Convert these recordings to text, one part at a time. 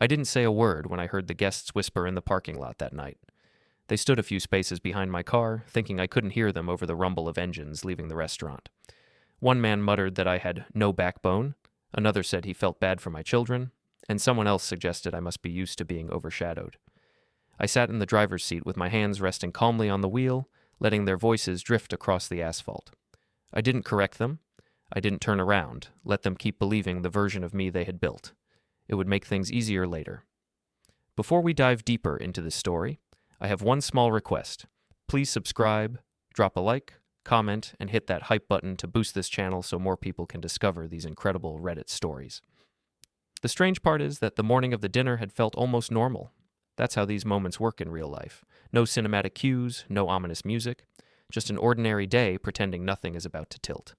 I didn't say a word when I heard the guests whisper in the parking lot that night. They stood a few spaces behind my car, thinking I couldn't hear them over the rumble of engines leaving the restaurant. One man muttered that I had no backbone, another said he felt bad for my children, and someone else suggested I must be used to being overshadowed. I sat in the driver's seat with my hands resting calmly on the wheel, letting their voices drift across the asphalt. I didn't correct them. I didn't turn around, let them keep believing the version of me they had built. It would make things easier later. Before we dive deeper into this story, I have one small request. Please subscribe, drop a like, comment, and hit that hype button to boost this channel so more people can discover these incredible Reddit stories. The strange part is that the morning of the dinner had felt almost normal. That's how these moments work in real life. No cinematic cues, no ominous music, just an ordinary day pretending nothing is about to tilt.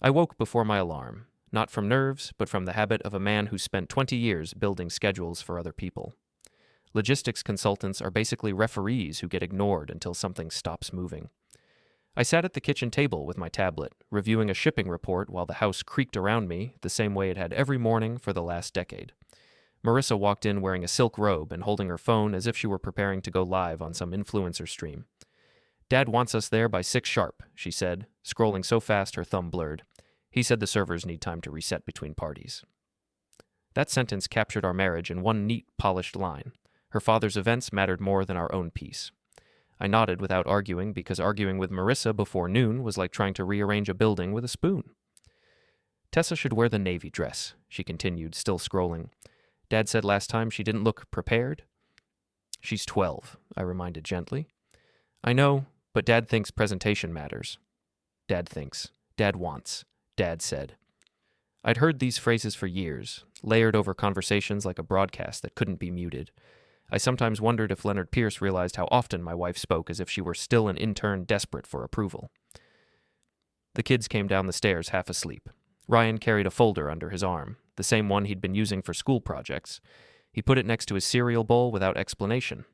I woke before my alarm, not from nerves, but from the habit of a man who spent 20 years building schedules for other people. Logistics consultants are basically referees who get ignored until something stops moving. I sat at the kitchen table with my tablet, reviewing a shipping report while the house creaked around me the same way it had every morning for the last decade. Marissa walked in wearing a silk robe and holding her phone as if she were preparing to go live on some influencer stream. "Dad wants us there by 6 sharp," she said, scrolling so fast her thumb blurred. "He said the servers need time to reset between parties." That sentence captured our marriage in one neat, polished line. Her father's events mattered more than our own peace. I nodded without arguing because arguing with Marissa before noon was like trying to rearrange a building with a spoon. "Tessa should wear the navy dress," she continued, still scrolling. "Dad said last time she didn't look prepared." "She's 12, I reminded gently. "I know, but Dad thinks presentation matters." "Dad thinks. Dad wants. Dad said." I'd heard these phrases for years, layered over conversations like a broadcast that couldn't be muted. I sometimes wondered if Leonard Pierce realized how often my wife spoke as if she were still an intern desperate for approval. The kids came down the stairs half asleep. Ryan carried a folder under his arm, the same one he'd been using for school projects. He put it next to his cereal bowl without explanation.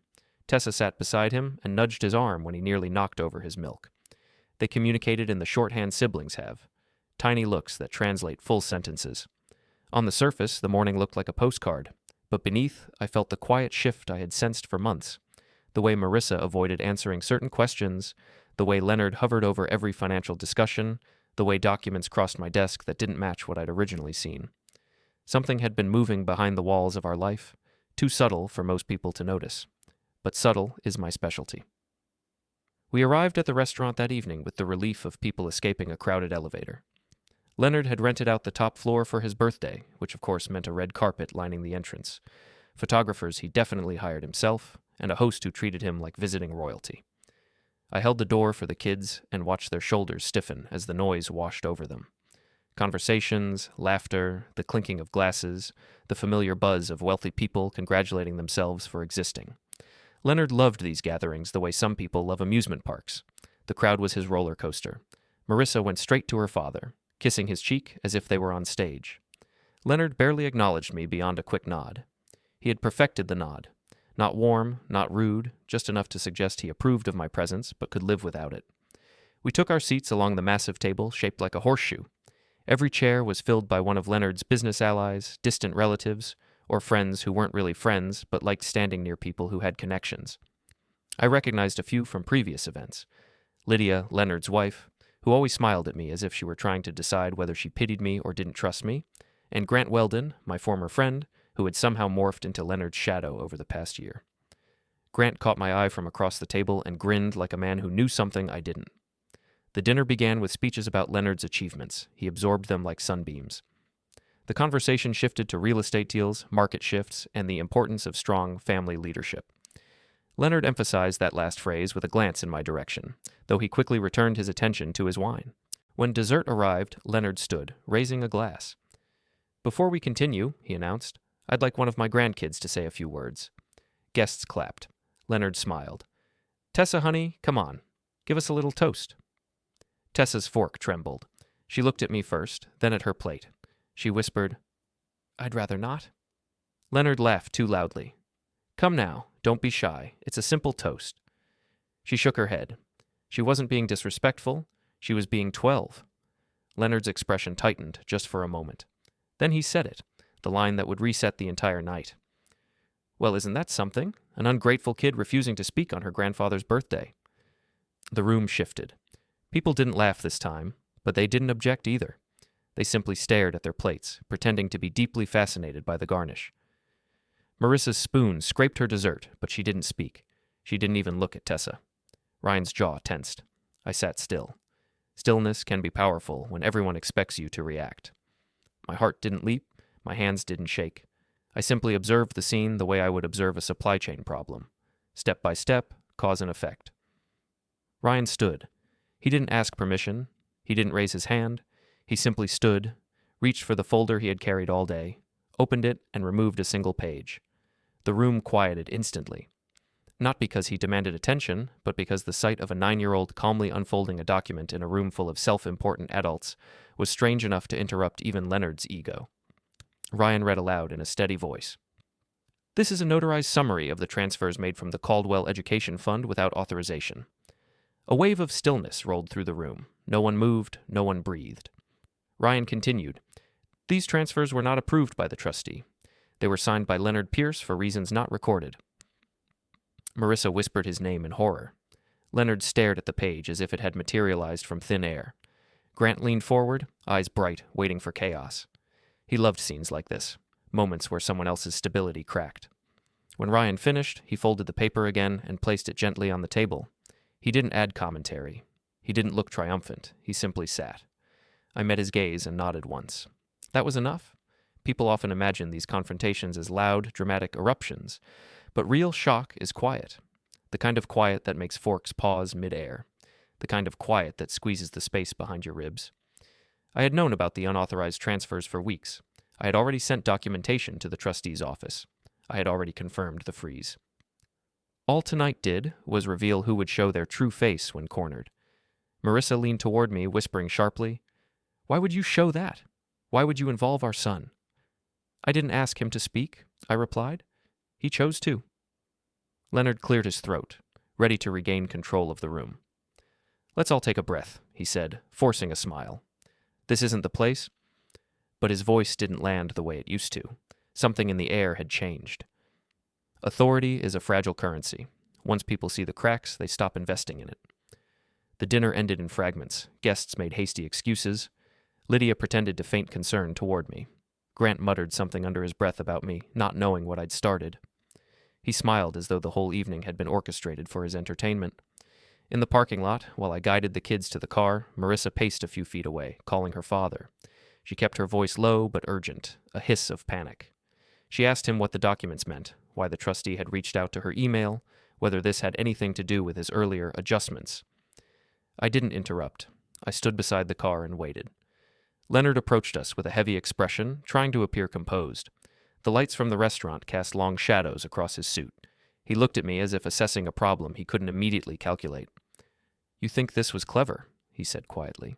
Tessa sat beside him and nudged his arm when he nearly knocked over his milk. They communicated in the shorthand siblings have, tiny looks that translate full sentences. On the surface, the morning looked like a postcard, but beneath, I felt the quiet shift I had sensed for months. The way Marissa avoided answering certain questions, the way Leonard hovered over every financial discussion, the way documents crossed my desk that didn't match what I'd originally seen. Something had been moving behind the walls of our life, too subtle for most people to notice. But subtle is my specialty. We arrived at the restaurant that evening with the relief of people escaping a crowded elevator. Leonard had rented out the top floor for his birthday, which of course meant a red carpet lining the entrance. Photographers he definitely hired himself, and a host who treated him like visiting royalty. I held the door for the kids and watched their shoulders stiffen as the noise washed over them. Conversations, laughter, the clinking of glasses, the familiar buzz of wealthy people congratulating themselves for existing. Leonard loved these gatherings the way some people love amusement parks. The crowd was his roller coaster. Marissa went straight to her father, kissing his cheek as if they were on stage. Leonard barely acknowledged me beyond a quick nod. He had perfected the nod. Not warm, not rude, just enough to suggest he approved of my presence but could live without it. We took our seats along the massive table shaped like a horseshoe. Every chair was filled by one of Leonard's business allies, distant relatives, or friends who weren't really friends but liked standing near people who had connections. I recognized a few from previous events. Lydia, Leonard's wife, who always smiled at me as if she were trying to decide whether she pitied me or didn't trust me, and Grant Weldon, my former friend, who had somehow morphed into Leonard's shadow over the past year. Grant caught my eye from across the table and grinned like a man who knew something I didn't. The dinner began with speeches about Leonard's achievements. He absorbed them like sunbeams. The conversation shifted to real estate deals, market shifts, and the importance of strong family leadership. Leonard emphasized that last phrase with a glance in my direction, though he quickly returned his attention to his wine. When dessert arrived, Leonard stood, raising a glass. "Before we continue," he announced, "I'd like one of my grandkids to say a few words." Guests clapped. Leonard smiled. "Tessa, honey, come on. Give us a little toast." Tessa's fork trembled. She looked at me first, then at her plate. She whispered, "I'd rather not." Leonard laughed too loudly. "Come now, don't be shy. It's a simple toast." She shook her head. She wasn't being disrespectful. She was being 12. Leonard's expression tightened just for a moment. Then he said it, the line that would reset the entire night. Well, isn't that something? An ungrateful kid refusing to speak on her grandfather's birthday. The room shifted. People didn't laugh this time, but they didn't object either. They simply stared at their plates, pretending to be deeply fascinated by the garnish. Marissa's spoon scraped her dessert, but she didn't speak. She didn't even look at Tessa. Ryan's jaw tensed. I sat still. Stillness can be powerful when everyone expects you to react. My heart didn't leap. My hands didn't shake. I simply observed the scene the way I would observe a supply chain problem. Step by step, cause and effect. Ryan stood. He didn't ask permission. He didn't raise his hand. He simply stood, reached for the folder he had carried all day, opened it, and removed a single page. The room quieted instantly. Not because he demanded attention, but because the sight of a 9-year-old calmly unfolding a document in a room full of self-important adults was strange enough to interrupt even Leonard's ego. Ryan read aloud in a steady voice. This is a notarized summary of the transfers made from the Caldwell Education Fund without authorization. A wave of stillness rolled through the room. No one moved, no one breathed. Ryan continued. These transfers were not approved by the trustee. They were signed by Leonard Pierce for reasons not recorded. Marissa whispered his name in horror. Leonard stared at the page as if it had materialized from thin air. Grant leaned forward, eyes bright, waiting for chaos. He loved scenes like this, moments where someone else's stability cracked. When Ryan finished, he folded the paper again and placed it gently on the table. He didn't add commentary. He didn't look triumphant. He simply sat. I met his gaze and nodded once. That was enough. People often imagine these confrontations as loud, dramatic eruptions, but real shock is quiet. The kind of quiet that makes forks pause mid-air. The kind of quiet that squeezes the space behind your ribs. I had known about the unauthorized transfers for weeks. I had already sent documentation to the trustee's office. I had already confirmed the freeze. All tonight did was reveal who would show their true face when cornered. Marissa leaned toward me, whispering sharply, "Why would you show that? Why would you involve our son?" "I didn't ask him to speak," I replied. "He chose to." Leonard cleared his throat, ready to regain control of the room. "Let's all take a breath," he said, forcing a smile. "This isn't the place." But his voice didn't land the way it used to. Something in the air had changed. Authority is a fragile currency. Once people see the cracks, they stop investing in it. The dinner ended in fragments. Guests made hasty excuses. Lydia pretended to feign concern toward me. Grant muttered something under his breath about me, not knowing what I'd started. He smiled as though the whole evening had been orchestrated for his entertainment. In the parking lot, while I guided the kids to the car, Marissa paced a few feet away, calling her father. She kept her voice low but urgent, a hiss of panic. She asked him what the documents meant, why the trustee had reached out to her email, whether this had anything to do with his earlier adjustments. I didn't interrupt. I stood beside the car and waited. Leonard approached us with a heavy expression, trying to appear composed. The lights from the restaurant cast long shadows across his suit. He looked at me as if assessing a problem he couldn't immediately calculate. "You think this was clever," he said quietly.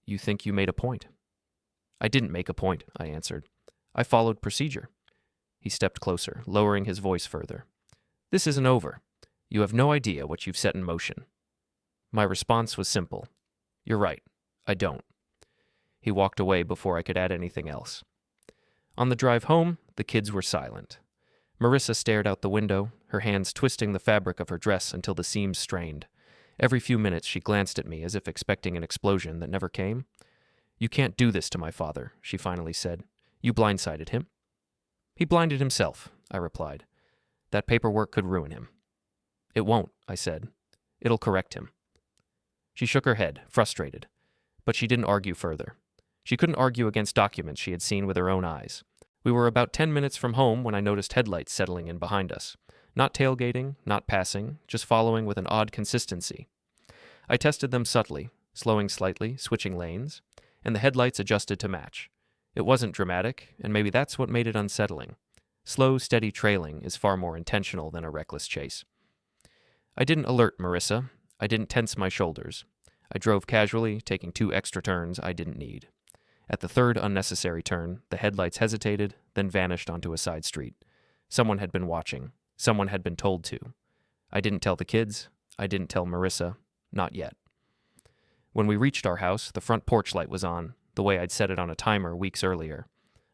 "You think you made a point." "I didn't make a point," I answered. "I followed procedure." He stepped closer, lowering his voice further. "This isn't over. You have no idea what you've set in motion." My response was simple. "You're right. I don't." He walked away before I could add anything else. On the drive home, the kids were silent. Marissa stared out the window, her hands twisting the fabric of her dress until the seams strained. Every few minutes she glanced at me as if expecting an explosion that never came. "You can't do this to my father," she finally said. "You blindsided him." "He blinded himself," I replied. "That paperwork could ruin him." "It won't," I said. "It'll correct him." She shook her head, frustrated. But she didn't argue further. She couldn't argue against documents she had seen with her own eyes. We were about 10 minutes from home when I noticed headlights settling in behind us. Not tailgating, not passing, just following with an odd consistency. I tested them subtly, slowing slightly, switching lanes, and the headlights adjusted to match. It wasn't dramatic, and maybe that's what made it unsettling. Slow, steady trailing is far more intentional than a reckless chase. I didn't alert Marissa. I didn't tense my shoulders. I drove casually, taking 2 extra turns I didn't need. At the 3rd unnecessary turn, the headlights hesitated, then vanished onto a side street. Someone had been watching. Someone had been told to. I didn't tell the kids. I didn't tell Marissa. Not yet. When we reached our house, the front porch light was on, the way I'd set it on a timer weeks earlier.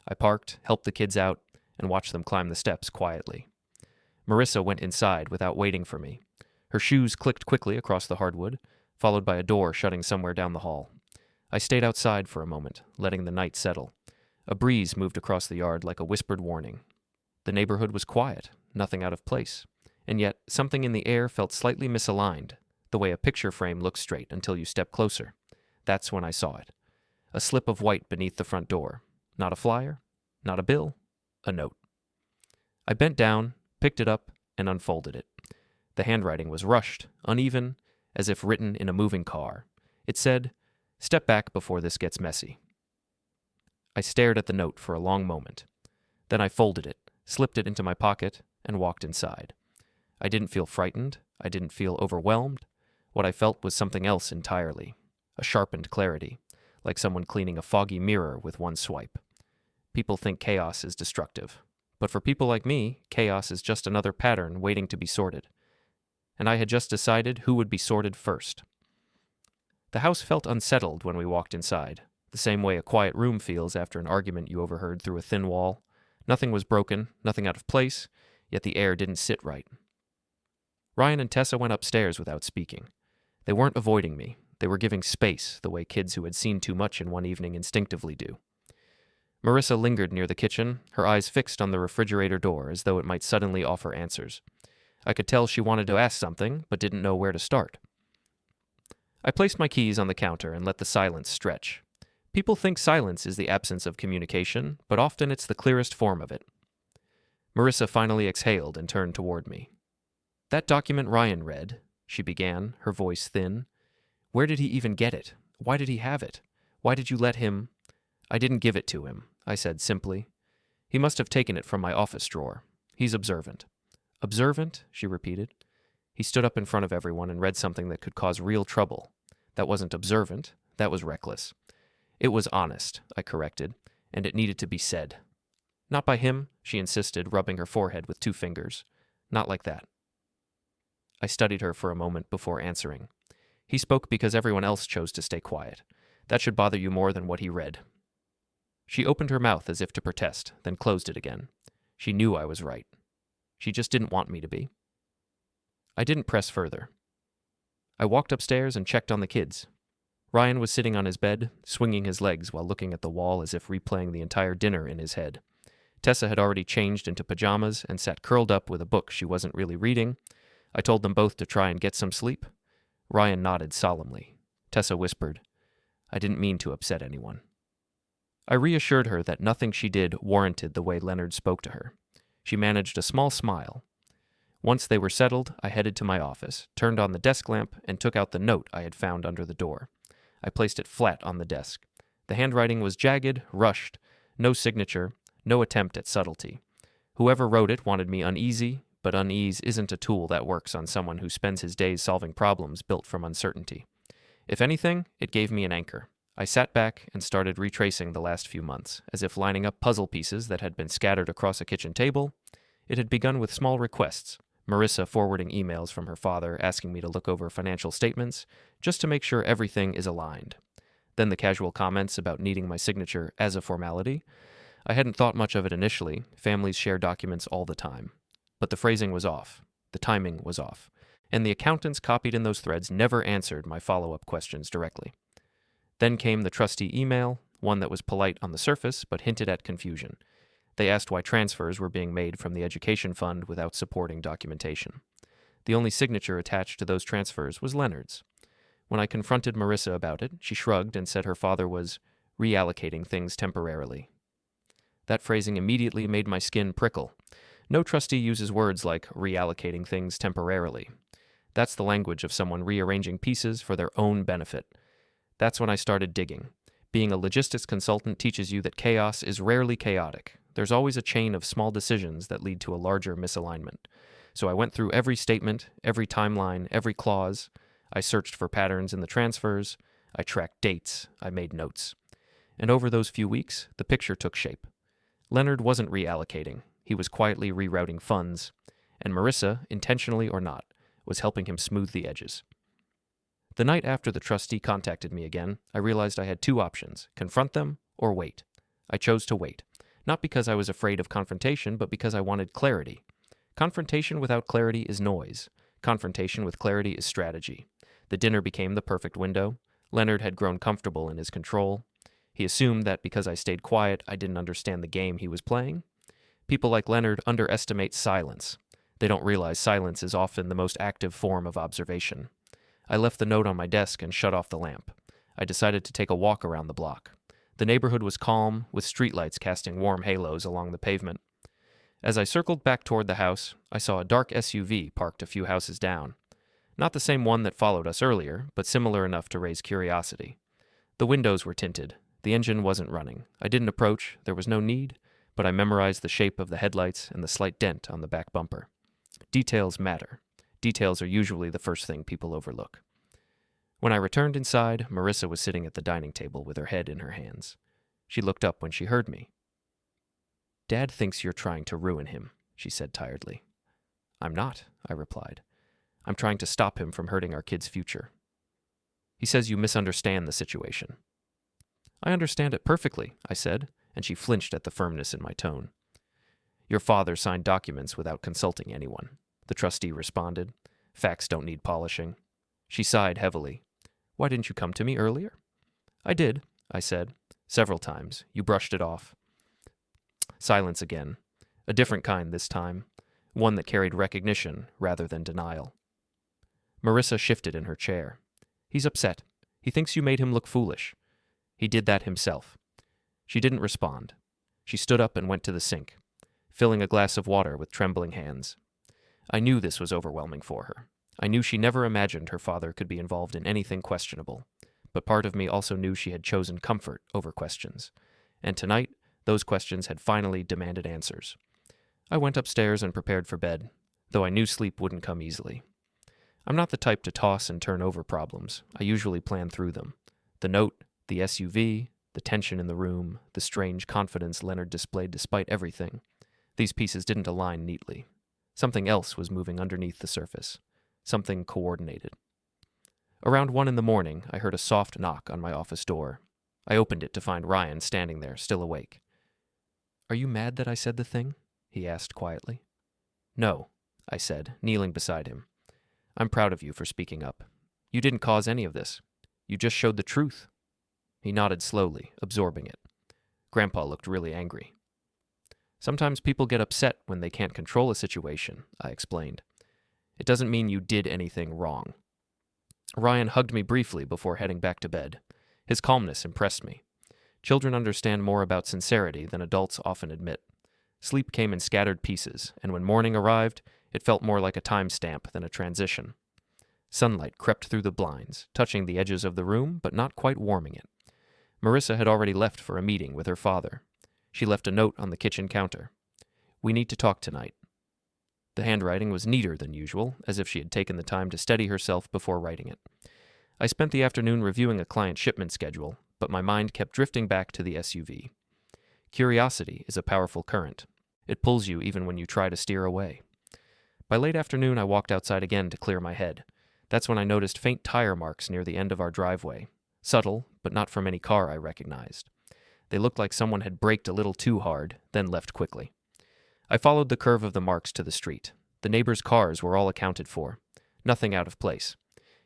I parked, helped the kids out, and watched them climb the steps quietly. Marissa went inside without waiting for me. Her shoes clicked quickly across the hardwood, followed by a door shutting somewhere down the hall. I stayed outside for a moment, letting the night settle. A breeze moved across the yard like a whispered warning. The neighborhood was quiet, nothing out of place, and yet something in the air felt slightly misaligned, the way a picture frame looks straight until you step closer. That's when I saw it. A slip of white beneath the front door. Not a flyer, not a bill, a note. I bent down, picked it up, and unfolded it. The handwriting was rushed, uneven, as if written in a moving car. It said, "Step back before this gets messy." I stared at the note for a long moment. Then I folded it, slipped it into my pocket, and walked inside. I didn't feel frightened. I didn't feel overwhelmed. What I felt was something else entirely. A sharpened clarity, like someone cleaning a foggy mirror with one swipe. People think chaos is destructive. But for people like me, chaos is just another pattern waiting to be sorted. And I had just decided who would be sorted first. The house felt unsettled when we walked inside, the same way a quiet room feels after an argument you overheard through a thin wall. Nothing was broken, nothing out of place, yet the air didn't sit right. Ryan and Tessa went upstairs without speaking. They weren't avoiding me. They were giving space, the way kids who had seen too much in one evening instinctively do. Marissa lingered near the kitchen, her eyes fixed on the refrigerator door as though it might suddenly offer answers. I could tell she wanted to ask something, but didn't know where to start. I placed my keys on the counter and let the silence stretch. People think silence is the absence of communication, but often it's the clearest form of it. Marissa finally exhaled and turned toward me. "That document Ryan read," she began, her voice thin. "Where did he even get it? Why did he have it? Why did you let him—" "I didn't give it to him," I said simply. "He must have taken it from my office drawer. He's observant." "Observant?" she repeated. He stood up in front of everyone and read something that could cause real trouble. That wasn't observant. That was reckless. "It was honest," I corrected, "and it needed to be said." "Not by him," she insisted, rubbing her forehead with 2 fingers. "Not like that." I studied her for a moment before answering. "He spoke because everyone else chose to stay quiet. That should bother you more than what he read." She opened her mouth as if to protest, then closed it again. She knew I was right. She just didn't want me to be. I didn't press further. I walked upstairs and checked on the kids. Ryan was sitting on his bed, swinging his legs while looking at the wall as if replaying the entire dinner in his head. Tessa had already changed into pajamas and sat curled up with a book she wasn't really reading. I told them both to try and get some sleep. Ryan nodded solemnly. Tessa whispered, "I didn't mean to upset anyone." I reassured her that nothing she did warranted the way Leonard spoke to her. She managed a small smile. Once they were settled, I headed to my office, turned on the desk lamp, and took out the note I had found under the door. I placed it flat on the desk. The handwriting was jagged, rushed, no signature, no attempt at subtlety. Whoever wrote it wanted me uneasy, but unease isn't a tool that works on someone who spends his days solving problems built from uncertainty. If anything, it gave me an anchor. I sat back and started retracing the last few months, as if lining up puzzle pieces that had been scattered across a kitchen table. It had begun with small requests, Marissa forwarding emails from her father asking me to look over financial statements, just to make sure everything is aligned. Then the casual comments about needing my signature as a formality. I hadn't thought much of it initially. Families share documents all the time. But the phrasing was off. The timing was off. And the accountants copied in those threads never answered my follow-up questions directly. Then came the trustee email, one that was polite on the surface but hinted at confusion. They asked why transfers were being made from the education fund without supporting documentation. The only signature attached to those transfers was Leonard's. When I confronted Marissa about it, she shrugged and said her father was reallocating things temporarily. That phrasing immediately made my skin prickle. No trustee uses words like reallocating things temporarily. That's the language of someone rearranging pieces for their own benefit. That's when I started digging. Being a logistics consultant teaches you that chaos is rarely chaotic. There's always a chain of small decisions that lead to a larger misalignment. So I went through every statement, every timeline, every clause. I searched for patterns in the transfers. I tracked dates. I made notes. And over those few weeks, the picture took shape. Leonard wasn't reallocating. He was quietly rerouting funds. And Marissa, intentionally or not, was helping him smooth the edges. The night after the trustee contacted me again, I realized I had 2 options, confront them or wait. I chose to wait, not because I was afraid of confrontation, but because I wanted clarity. Confrontation without clarity is noise. Confrontation with clarity is strategy. The dinner became the perfect window. Leonard had grown comfortable in his control. He assumed that because I stayed quiet, I didn't understand the game he was playing. People like Leonard underestimate silence. They don't realize silence is often the most active form of observation. I left the note on my desk and shut off the lamp. I decided to take a walk around the block. The neighborhood was calm, with streetlights casting warm halos along the pavement. As I circled back toward the house, I saw a dark SUV parked a few houses down. Not the same one that followed us earlier, but similar enough to raise curiosity. The windows were tinted. The engine wasn't running. I didn't approach, there was no need, but I memorized the shape of the headlights and the slight dent on the back bumper. Details matter. Details are usually the first thing people overlook. When I returned inside, Marissa was sitting at the dining table with her head in her hands. She looked up when she heard me. "Dad thinks you're trying to ruin him," she said tiredly. "I'm not," I replied. "I'm trying to stop him from hurting our kid's future." "He says you misunderstand the situation." "I understand it perfectly," I said, and she flinched at the firmness in my tone. "Your father signed documents without consulting anyone," the trustee responded. "Facts don't need polishing." She sighed heavily. "Why didn't you come to me earlier?" "I did," I said. "Several times. You brushed it off." Silence again. A different kind this time. One that carried recognition rather than denial. Marissa shifted in her chair. "He's upset. He thinks you made him look foolish. He did that himself." She didn't respond. She stood up and went to the sink, filling a glass of water with trembling hands. I knew this was overwhelming for her. I knew she never imagined her father could be involved in anything questionable, but part of me also knew she had chosen comfort over questions. And tonight, those questions had finally demanded answers. I went upstairs and prepared for bed, though I knew sleep wouldn't come easily. I'm not the type to toss and turn over problems. I usually plan through them. The note, the SUV, the tension in the room, the strange confidence Leonard displayed despite everything. These pieces didn't align neatly. Something else was moving underneath the surface. Something coordinated. Around 1 a.m, I heard a soft knock on my office door. I opened it to find Ryan standing there, still awake. "Are you mad that I said the thing?" he asked quietly. "No," I said, kneeling beside him. "I'm proud of you for speaking up. You didn't cause any of this. You just showed the truth." He nodded slowly, absorbing it. Grandpa looked really angry. "Sometimes people get upset when they can't control a situation," I explained. "It doesn't mean you did anything wrong." Ryan hugged me briefly before heading back to bed. His calmness impressed me. Children understand more about sincerity than adults often admit. Sleep came in scattered pieces, and when morning arrived, it felt more like a timestamp than a transition. Sunlight crept through the blinds, touching the edges of the room, but not quite warming it. Marissa had already left for a meeting with her father. She left a note on the kitchen counter. "We need to talk tonight." The handwriting was neater than usual, as if she had taken the time to steady herself before writing it. I spent the afternoon reviewing a client shipment schedule, but my mind kept drifting back to the SUV. Curiosity is a powerful current. It pulls you even when you try to steer away. By late afternoon, I walked outside again to clear my head. That's when I noticed faint tire marks near the end of our driveway. Subtle, but not from any car I recognized. They looked like someone had braked a little too hard, then left quickly. I followed the curve of the marks to the street. The neighbors' cars were all accounted for. Nothing out of place.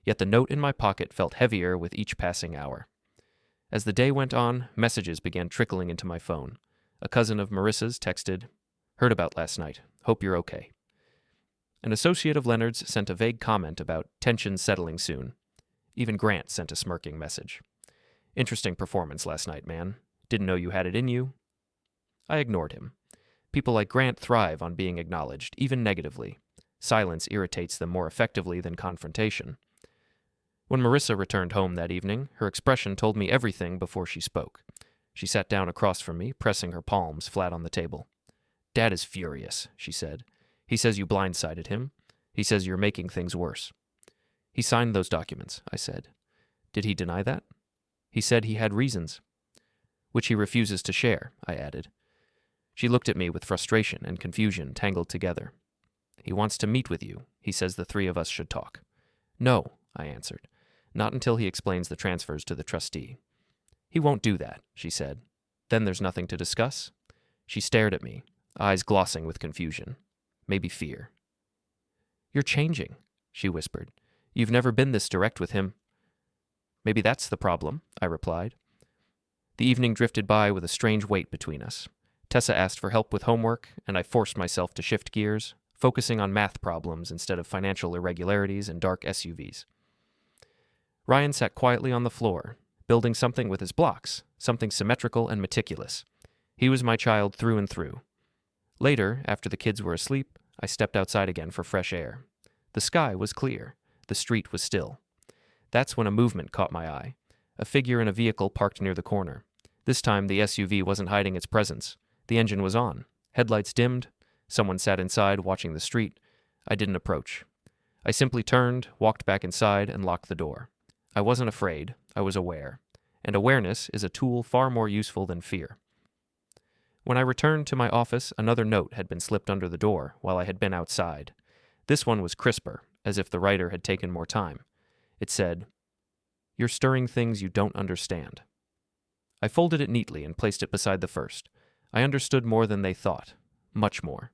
Yet the note in my pocket felt heavier with each passing hour. As the day went on, messages began trickling into my phone. A cousin of Marissa's texted, "Heard about last night. Hope you're okay." An associate of Leonard's sent a vague comment about tension settling soon. Even Grant sent a smirking message. "Interesting performance last night, man. Didn't know you had it in you." I ignored him. People like Grant thrive on being acknowledged, even negatively. Silence irritates them more effectively than confrontation. When Marissa returned home that evening, her expression told me everything before she spoke. She sat down across from me, pressing her palms flat on the table. "Dad is furious," she said. "He says you blindsided him. He says you're making things worse." "He signed those documents," I said. "Did he deny that?" "He said he had reasons." "Which he refuses to share," I added. She looked at me with frustration and confusion tangled together. "He wants to meet with you. He says the three of us should talk." "No," I answered. "Not until he explains the transfers to the trustee." "He won't do that," she said. "Then there's nothing to discuss?" She stared at me, eyes glossing with confusion. maybe fear. "You're changing," she whispered. "You've never been this direct with him." "Maybe that's the problem," I replied. The evening drifted by with a strange weight between us. Tessa asked for help with homework, and I forced myself to shift gears, focusing on math problems instead of financial irregularities and dark SUVs. Ryan sat quietly on the floor, building something with his blocks, something symmetrical and meticulous. He was my child through and through. Later, after the kids were asleep, I stepped outside again for fresh air. The sky was clear. The street was still. That's when a movement caught my eye. A figure in a vehicle parked near the corner. This time, the SUV wasn't hiding its presence. The engine was on. Headlights dimmed. Someone sat inside, watching the street. I didn't approach. I simply turned, walked back inside, and locked the door. I wasn't afraid. I was aware. And awareness is a tool far more useful than fear. When I returned to my office, another note had been slipped under the door while I had been outside. This one was crisper, as if the writer had taken more time. It said, "You're stirring things you don't understand." I folded it neatly and placed it beside the first. I understood more than they thought. Much more.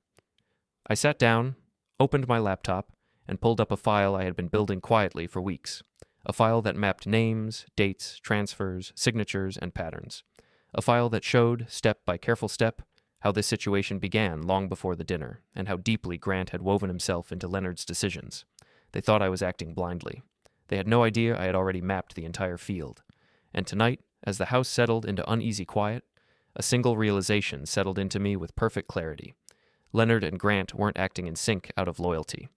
I sat down, opened my laptop, and pulled up a file I had been building quietly for weeks. A file that mapped names, dates, transfers, signatures, and patterns. A file that showed, step by careful step, how this situation began long before the dinner, and how deeply Grant had woven himself into Leonard's decisions. They thought I was acting blindly. They had no idea I had already mapped the entire field. And tonight, as the house settled into uneasy quiet, a single realization settled into me with perfect clarity. Leonard and Grant weren't acting in sync out of loyalty.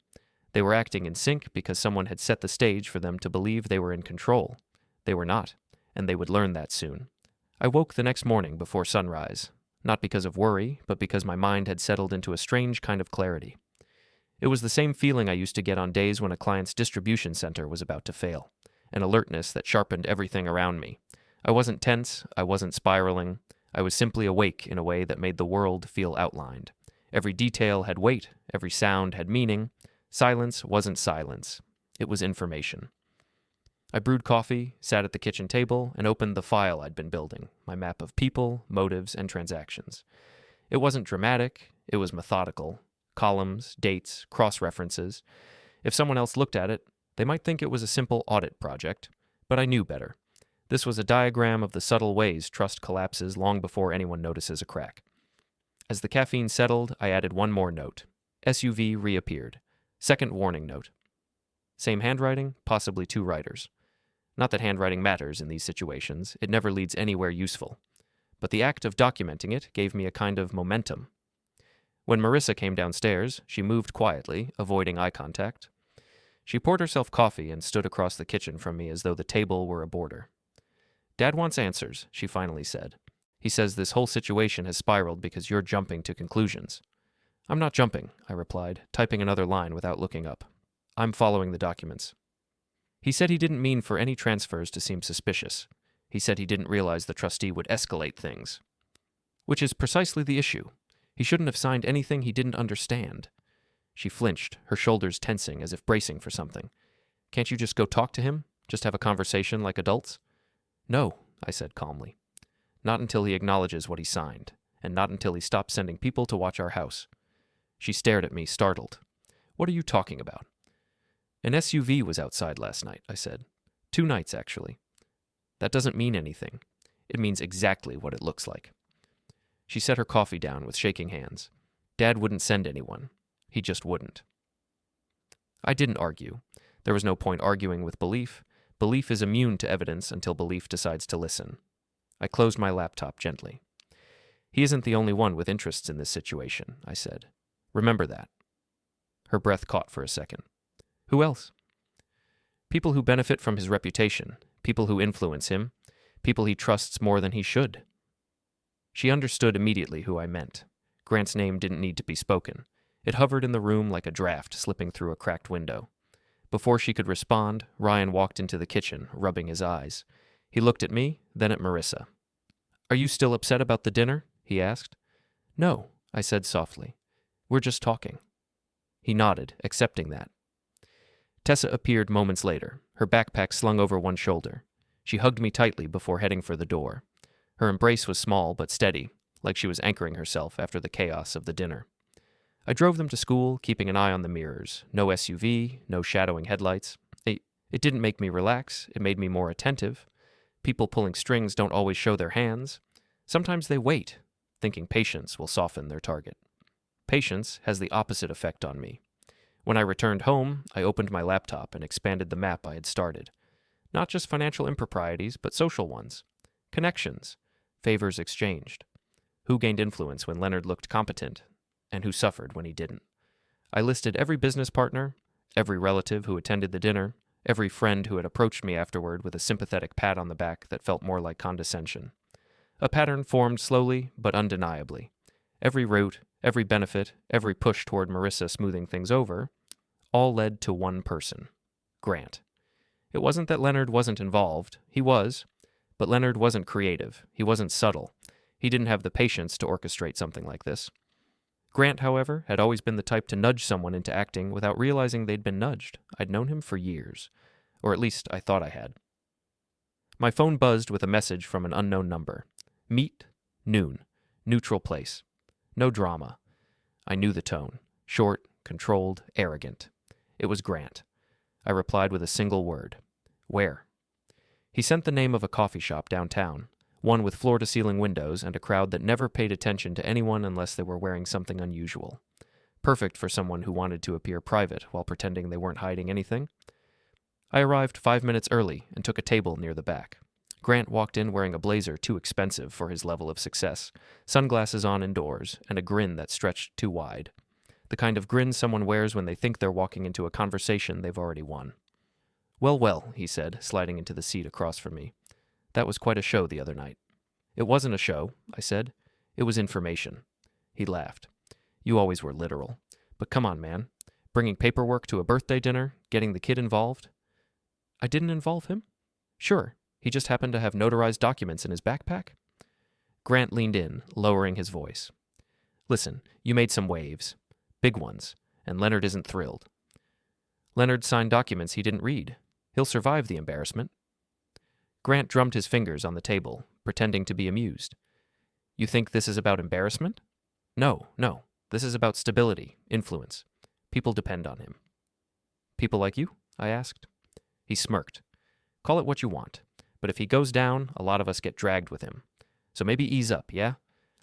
They were acting in sync because someone had set the stage for them to believe they were in control. They were not, and they would learn that soon. I woke the next morning before sunrise, not because of worry, but because my mind had settled into a strange kind of clarity. It was the same feeling I used to get on days when a client's distribution center was about to fail, an alertness that sharpened everything around me. I wasn't tense, I wasn't spiraling, I was simply awake in a way that made the world feel outlined. Every detail had weight, every sound had meaning. Silence wasn't silence, it was information. I brewed coffee, sat at the kitchen table, and opened the file I'd been building, my map of people, motives, and transactions. It wasn't dramatic, it was methodical. Columns, dates, cross-references. If someone else looked at it, they might think it was a simple audit project, but I knew better. This was a diagram of the subtle ways trust collapses long before anyone notices a crack. As the caffeine settled, I added one more note. SUV reappeared. Second warning note. Same handwriting, possibly two writers. Not that handwriting matters in these situations, it never leads anywhere useful. But the act of documenting it gave me a kind of momentum. When Marissa came downstairs, she moved quietly, avoiding eye contact. She poured herself coffee and stood across the kitchen from me as though the table were a border. "Dad wants answers," she finally said. "He says this whole situation has spiraled because you're jumping to conclusions." "I'm not jumping," I replied, typing another line without looking up. "I'm following the documents." He said he didn't mean for any transfers to seem suspicious. He said he didn't realize the trustee would escalate things. Which is precisely the issue. He shouldn't have signed anything he didn't understand. She flinched, her shoulders tensing as if bracing for something. "Can't you just go talk to him? Just have a conversation like adults?" "No," I said calmly. "Not until he acknowledges what he signed, and not until he stops sending people to watch our house." She stared at me, startled. "What are you talking about?" "An SUV was outside last night," I said. 2 nights, actually. "That doesn't mean anything. It means exactly what it looks like." She set her coffee down with shaking hands. Dad wouldn't send anyone. He just wouldn't. I didn't argue. There was no point arguing with belief. Belief is immune to evidence until belief decides to listen. I closed my laptop gently. "He isn't the only one with interests in this situation," I said. "Remember that." Her breath caught for a second. "Who else?" "People who benefit from his reputation, people who influence him, people he trusts more than he should." She understood immediately who I meant. Grant's name didn't need to be spoken. It hovered in the room like a draft slipping through a cracked window. Before she could respond, Ryan walked into the kitchen, rubbing his eyes. He looked at me, then at Marissa. "Are you still upset about the dinner?" he asked. "No," I said softly. "We're just talking." He nodded, accepting that. Tessa appeared moments later, her backpack slung over one shoulder. She hugged me tightly before heading for the door. Her embrace was small but steady, like she was anchoring herself after the chaos of the dinner. I drove them to school, keeping an eye on the mirrors. No SUV, no shadowing headlights. It didn't make me relax, it made me more attentive. People pulling strings don't always show their hands. Sometimes they wait, thinking patience will soften their target. Patience has the opposite effect on me. When I returned home, I opened my laptop and expanded the map I had started. Not just financial improprieties, but social ones. Connections. Favors exchanged. Who gained influence when Leonard looked competent, and who suffered when he didn't. I listed every business partner, every relative who attended the dinner, every friend who had approached me afterward with a sympathetic pat on the back that felt more like condescension. A pattern formed slowly but undeniably. Every route, every benefit, every push toward Marissa smoothing things over, all led to one person, Grant. It wasn't that Leonard wasn't involved. He was. But Leonard wasn't creative. He wasn't subtle. He didn't have the patience to orchestrate something like this. Grant, however, had always been the type to nudge someone into acting without realizing they'd been nudged. I'd known him for years. Or at least I thought I had. My phone buzzed with a message from an unknown number. Meet, noon, neutral place. No drama. I knew the tone. Short, controlled, arrogant. It was Grant. I replied with a single word. Where? He sent the name of a coffee shop downtown, one with floor-to-ceiling windows and a crowd that never paid attention to anyone unless they were wearing something unusual. Perfect for someone who wanted to appear private while pretending they weren't hiding anything. I arrived 5 minutes early and took a table near the back. Grant walked in wearing a blazer too expensive for his level of success, sunglasses on indoors, and a grin that stretched too wide. The kind of grin someone wears when they think they're walking into a conversation they've already won. Well, well, he said, sliding into the seat across from me. That was quite a show the other night. It wasn't a show, I said. It was information. He laughed. You always were literal. But come on, man. Bringing paperwork to a birthday dinner, getting the kid involved. I didn't involve him? Sure. He just happened to have notarized documents in his backpack. Grant leaned in, lowering his voice. Listen, you made some waves. Big ones. And Leonard isn't thrilled. Leonard signed documents he didn't read. He'll survive the embarrassment. Grant drummed his fingers on the table, pretending to be amused. You think this is about embarrassment? No. This is about stability, influence. People depend on him. People like you? I asked. He smirked. Call it what you want. But if he goes down, a lot of us get dragged with him. So maybe ease up, yeah?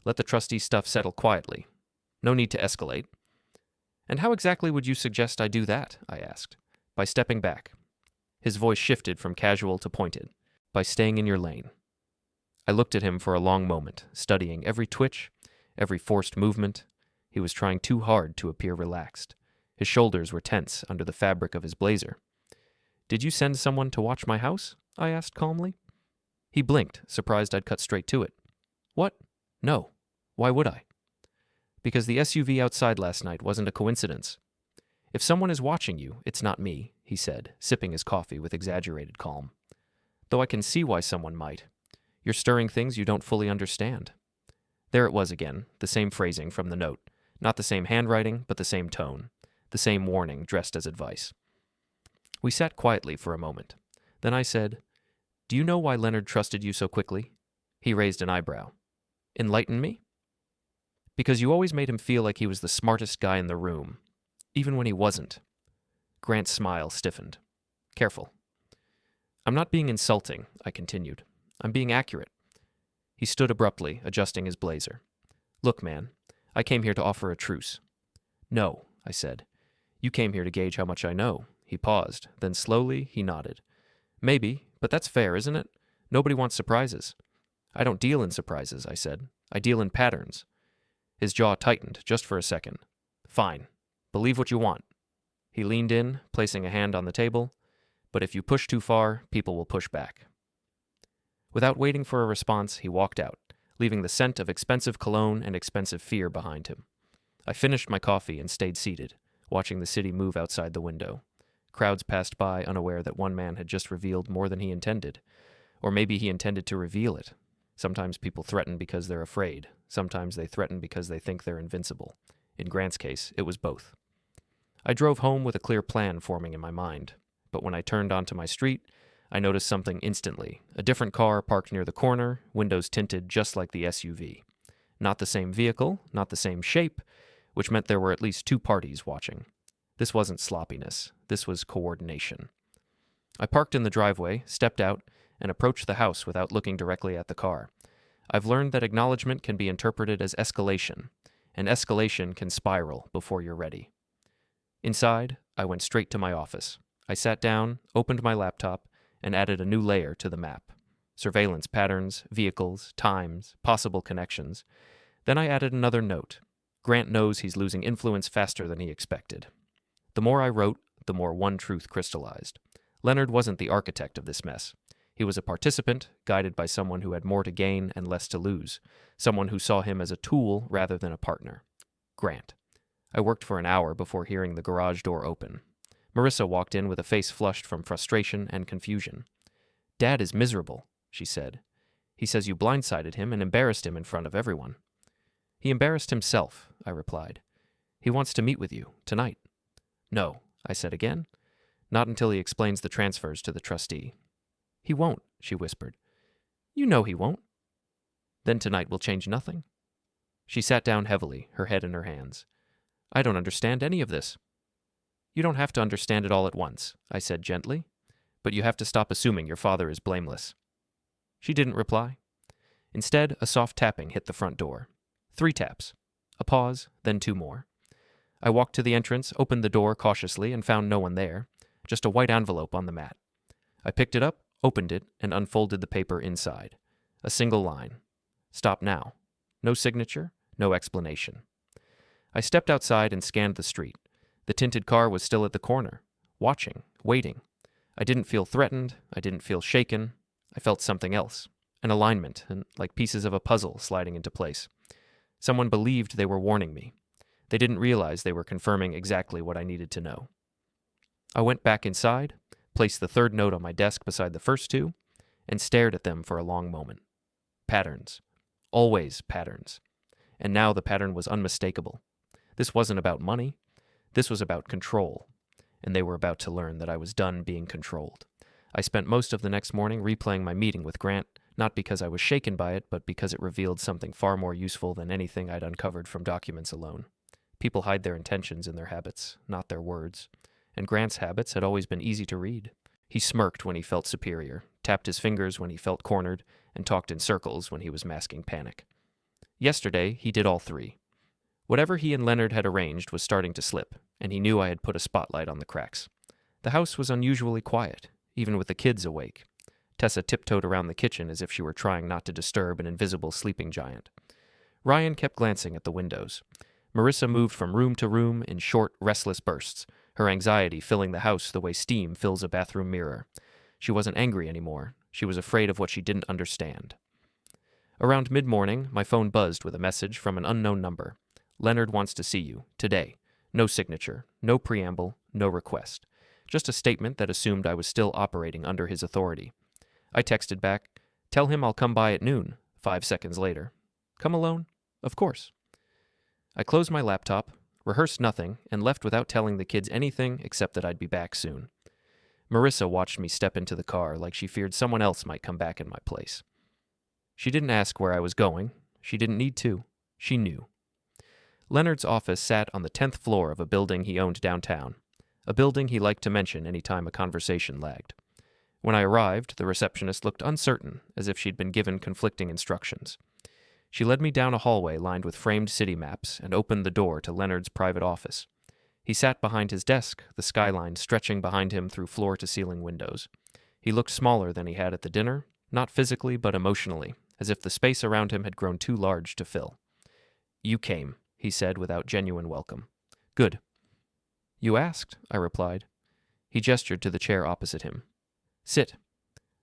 Let the trustee stuff settle quietly. No need to escalate. And how exactly would you suggest I do that? I asked. By stepping back. His voice shifted from casual to pointed. By staying in your lane. I looked at him for a long moment, studying every twitch, every forced movement. He was trying too hard to appear relaxed. His shoulders were tense under the fabric of his blazer. Did you send someone to watch my house? I asked calmly. He blinked, surprised I'd cut straight to it. What? No. Why would I? Because the SUV outside last night wasn't a coincidence. If someone is watching you, it's not me, he said, sipping his coffee with exaggerated calm. Though I can see why someone might. You're stirring things you don't fully understand. There it was again, the same phrasing from the note. Not the same handwriting, but the same tone. The same warning dressed as advice. We sat quietly for a moment. Then I said, Do you know why Leonard trusted you so quickly? He raised an eyebrow. Enlighten me? Because you always made him feel like he was the smartest guy in the room, even when he wasn't. Grant's smile stiffened. Careful. I'm not being insulting, I continued. I'm being accurate. He stood abruptly, adjusting his blazer. Look, man, I came here to offer a truce. No, I said. You came here to gauge how much I know. He paused. Then slowly, he nodded. Maybe, but that's fair, isn't it? Nobody wants surprises. I don't deal in surprises, I said. I deal in patterns. His jaw tightened, just for a second. Fine. Believe what you want. He leaned in, placing a hand on the table. But if you push too far, people will push back. Without waiting for a response, he walked out, leaving the scent of expensive cologne and expensive fear behind him. I finished my coffee and stayed seated, watching the city move outside the window. Crowds passed by, unaware that one man had just revealed more than he intended. Or maybe he intended to reveal it. Sometimes people threaten because they're afraid. Sometimes they threaten because they think they're invincible. In Grant's case, it was both. I drove home with a clear plan forming in my mind. But when I turned onto my street, I noticed something instantly. A different car parked near the corner, windows tinted just like the SUV. Not the same vehicle, not the same shape. which meant there were at least two parties watching. This wasn't sloppiness. This was coordination. I parked in the driveway, stepped out, and approached the house without looking directly at the car. I've learned that acknowledgement can be interpreted as escalation, and escalation can spiral before you're ready. Inside, I went straight to my office. I sat down, opened my laptop, and added a new layer to the map. Surveillance patterns, vehicles, times, possible connections. Then I added another note. Grant knows he's losing influence faster than he expected. The more I wrote, the more one truth crystallized. Leonard wasn't the architect of this mess. He was a participant, guided by someone who had more to gain and less to lose, someone who saw him as a tool rather than a partner. Grant. I worked for an hour before hearing the garage door open. Marissa walked in with a face flushed from frustration and confusion. "Dad is miserable," she said. "He says you blindsided him and embarrassed him in front of everyone." "He embarrassed himself," I replied. "He wants to meet with you, tonight." "No," I said again. "Not until he explains the transfers to the trustee." "He won't," she whispered. "You know he won't." "Then tonight will change nothing." She sat down heavily, her head in her hands. "I don't understand any of this." "You don't have to understand it all at once," I said gently, "but you have to stop assuming your father is blameless." She didn't reply. Instead, a soft tapping hit the front door. 3 taps. A pause, then 2 more. I walked to the entrance, opened the door cautiously, and found no one there, just a white envelope on the mat. I picked it up, opened it, and unfolded the paper inside. A single line. "Stop now." No signature, no explanation. I stepped outside and scanned the street. The tinted car was still at the corner, watching, waiting. I didn't feel threatened, I didn't feel shaken. I felt something else, an alignment, and like pieces of a puzzle sliding into place. Someone believed they were warning me. They didn't realize they were confirming exactly what I needed to know. I went back inside, placed the 3rd note on my desk beside the first 2, and stared at them for a long moment. Patterns. Always patterns. And now the pattern was unmistakable. This wasn't about money. This was about control. And they were about to learn that I was done being controlled. I spent most of the next morning replaying my meeting with Grant, not because I was shaken by it, but because it revealed something far more useful than anything I'd uncovered from documents alone. People hide their intentions in their habits, not their words. And Grant's habits had always been easy to read. He smirked when he felt superior, tapped his fingers when he felt cornered, and talked in circles when he was masking panic. Yesterday, he did all 3. Whatever he and Leonard had arranged was starting to slip, and he knew I had put a spotlight on the cracks. The house was unusually quiet, even with the kids awake. Tessa tiptoed around the kitchen as if she were trying not to disturb an invisible sleeping giant. Ryan kept glancing at the windows. Marissa moved from room to room in short, restless bursts, her anxiety filling the house the way steam fills a bathroom mirror. She wasn't angry anymore. She was afraid of what she didn't understand. Around mid-morning, my phone buzzed with a message from an unknown number. "Leonard wants to see you, today. No signature, no preamble, no request. Just a statement that assumed I was still operating under his authority." I texted back, "Tell him I'll come by at noon," 5 seconds later. "Come alone?" "Of course." I closed my laptop, rehearsed nothing, and left without telling the kids anything except that I'd be back soon. Marissa watched me step into the car like she feared someone else might come back in my place. She didn't ask where I was going. She didn't need to. She knew. Leonard's office sat on the 10th floor of a building he owned downtown, a building he liked to mention any time a conversation lagged. When I arrived, the receptionist looked uncertain, as if she'd been given conflicting instructions. She led me down a hallway lined with framed city maps and opened the door to Leonard's private office. He sat behind his desk, the skyline stretching behind him through floor-to-ceiling windows. He looked smaller than he had at the dinner, not physically but emotionally, as if the space around him had grown too large to fill. "You came," he said without genuine welcome. "Good." "You asked," I replied. He gestured to the chair opposite him. "Sit."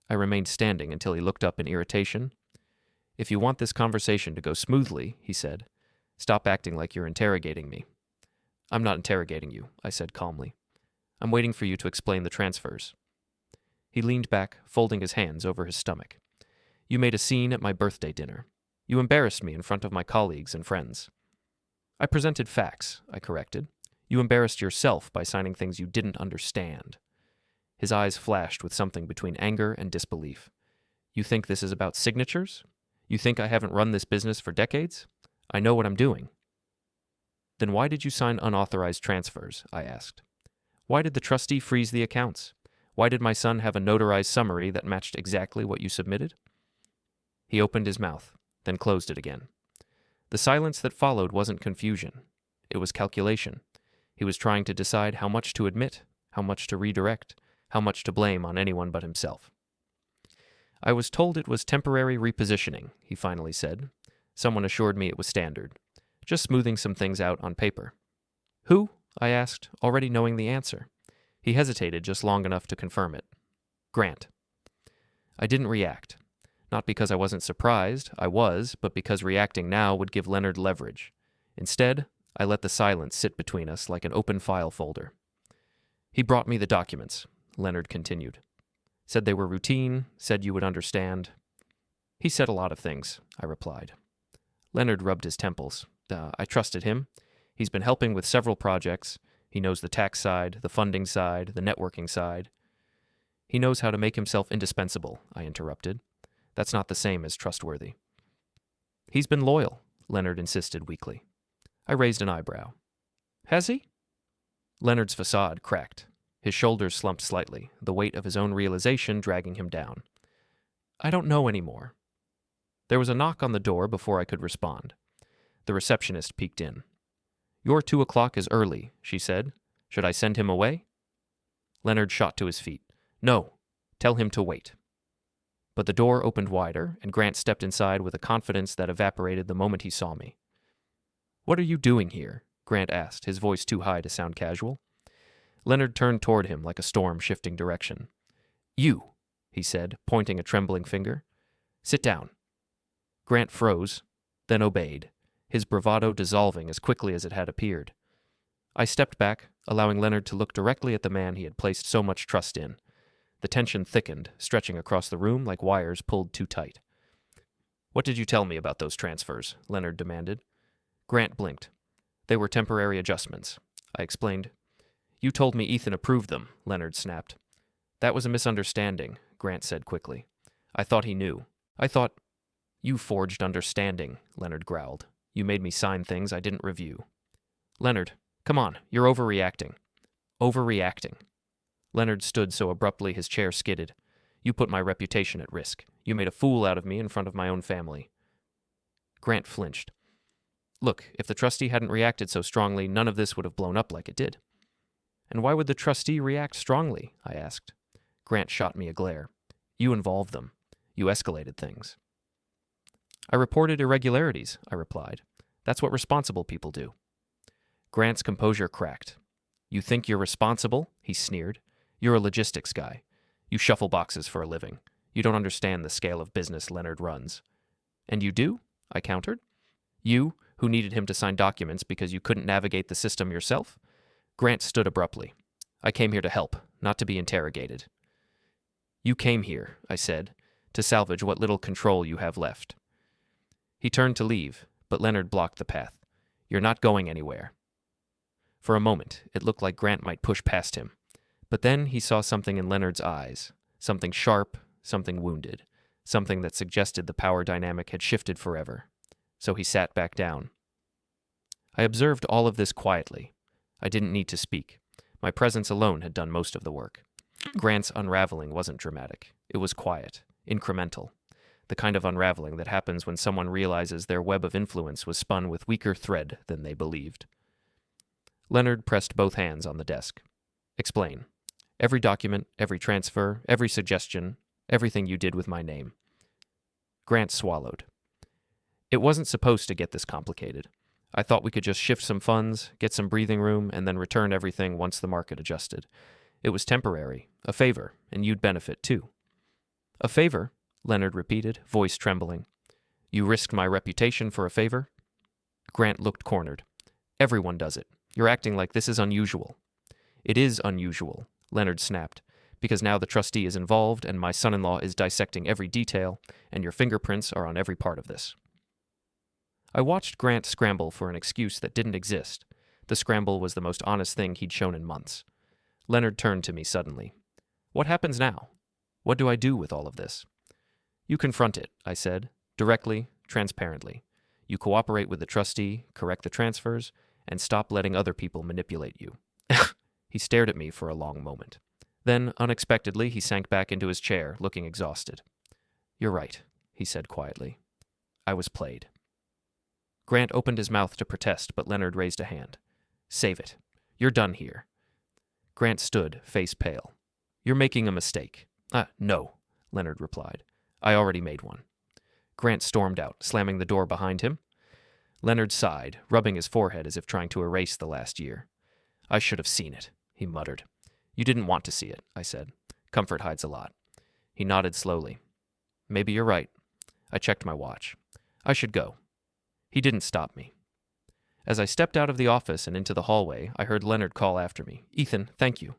I remained standing until he looked up in irritation. "If you want this conversation to go smoothly," he said, "stop acting like you're interrogating me." "I'm not interrogating you," I said calmly. "I'm waiting for you to explain the transfers." He leaned back, folding his hands over his stomach. "You made a scene at my birthday dinner. You embarrassed me in front of my colleagues and friends." "I presented facts," I corrected. "You embarrassed yourself by signing things you didn't understand." His eyes flashed with something between anger and disbelief. "You think this is about signatures? You think I haven't run this business for decades? I know what I'm doing." Then why did you sign unauthorized transfers? I asked. Why did the trustee freeze the accounts? Why did my son have a notarized summary that matched exactly what you submitted? He opened his mouth, then closed it again. The silence that followed wasn't confusion. It was calculation. He was trying to decide how much to admit, how much to redirect, how much to blame on anyone but himself. I was told it was temporary repositioning, he finally said. Someone assured me it was standard. Just smoothing some things out on paper. Who? I asked, already knowing the answer. He hesitated just long enough to confirm it. Grant. I didn't react. Not because I wasn't surprised, I was, but because reacting now would give Leonard leverage. Instead, I let the silence sit between us like an open file folder. He brought me the documents, Leonard continued. Said they were routine, said you would understand. He said a lot of things, I replied. Leonard rubbed his temples. I trusted him. He's been helping with several projects. He knows the tax side, the funding side, the networking side. He knows how to make himself indispensable, I interrupted. That's not the same as trustworthy. He's been loyal, Leonard insisted weakly. I raised an eyebrow. Has he? Leonard's facade cracked. His shoulders slumped slightly, the weight of his own realization dragging him down. I don't know anymore. There was a knock on the door before I could respond. The receptionist peeked in. Your 2 o'clock is early, she said. Should I send him away? Leonard shot to his feet. No, tell him to wait. But the door opened wider, and Grant stepped inside with a confidence that evaporated the moment he saw me. What are you doing here? Grant asked, his voice too high to sound casual. Leonard turned toward him like a storm shifting direction. You, he said, pointing a trembling finger. Sit down. Grant froze, then obeyed, his bravado dissolving as quickly as it had appeared. I stepped back, allowing Leonard to look directly at the man he had placed so much trust in. The tension thickened, stretching across the room like wires pulled too tight. What did you tell me about those transfers? Leonard demanded. Grant blinked. They were temporary adjustments, I explained. You told me Ethan approved them, Leonard snapped. That was a misunderstanding, Grant said quickly. I thought he knew. I thought... You forged understanding, Leonard growled. You made me sign things I didn't review. Leonard, come on, you're overreacting. Overreacting. Leonard stood so abruptly his chair skidded. You put my reputation at risk. You made a fool out of me in front of my own family. Grant flinched. Look, if the trustee hadn't reacted so strongly, none of this would have blown up like it did. And why would the trustee react strongly? I asked. Grant shot me a glare. You involved them. You escalated things. I reported irregularities, I replied. That's what responsible people do. Grant's composure cracked. You think you're responsible? He sneered. You're a logistics guy. You shuffle boxes for a living. You don't understand the scale of business Leonard runs. And you do? I countered. You, who needed him to sign documents because you couldn't navigate the system yourself? Grant stood abruptly. I came here to help, not to be interrogated. You came here, I said, to salvage what little control you have left. He turned to leave, but Leonard blocked the path. You're not going anywhere. For a moment, it looked like Grant might push past him. But then he saw something in Leonard's eyes, something sharp, something wounded, something that suggested the power dynamic had shifted forever. So he sat back down. I observed all of this quietly. I didn't need to speak. My presence alone had done most of the work. Grant's unraveling wasn't dramatic. It was quiet, incremental. The kind of unraveling that happens when someone realizes their web of influence was spun with weaker thread than they believed. Leonard pressed both hands on the desk. Explain. Every document, every transfer, every suggestion, everything you did with my name. Grant swallowed. It wasn't supposed to get this complicated. I thought we could just shift some funds, get some breathing room, and then return everything once the market adjusted. It was temporary, a favor, and you'd benefit too. A favor? Leonard repeated, voice trembling. You risked my reputation for a favor? Grant looked cornered. Everyone does it. You're acting like this is unusual. It is unusual, Leonard snapped, because now the trustee is involved and my son-in-law is dissecting every detail, and your fingerprints are on every part of this. I watched Grant scramble for an excuse that didn't exist. The scramble was the most honest thing he'd shown in months. Leonard turned to me suddenly. What happens now? What do I do with all of this? You confront it, I said, directly, transparently. You cooperate with the trustee, correct the transfers, and stop letting other people manipulate you. He stared at me for a long moment. Then, unexpectedly, he sank back into his chair, looking exhausted. "You're right," he said quietly. "I was played." Grant opened his mouth to protest, but Leonard raised a hand. "Save it. You're done here." Grant stood, face pale. "You're making a mistake." No," Leonard replied. "I already made one." Grant stormed out, slamming the door behind him. Leonard sighed, rubbing his forehead as if trying to erase the last year. "I should have seen it," he muttered. "You didn't want to see it," I said. "Comfort hides a lot." He nodded slowly. "Maybe you're right." I checked my watch. "I should go." He didn't stop me. As I stepped out of the office and into the hallway, I heard Leonard call after me. "Ethan, thank you."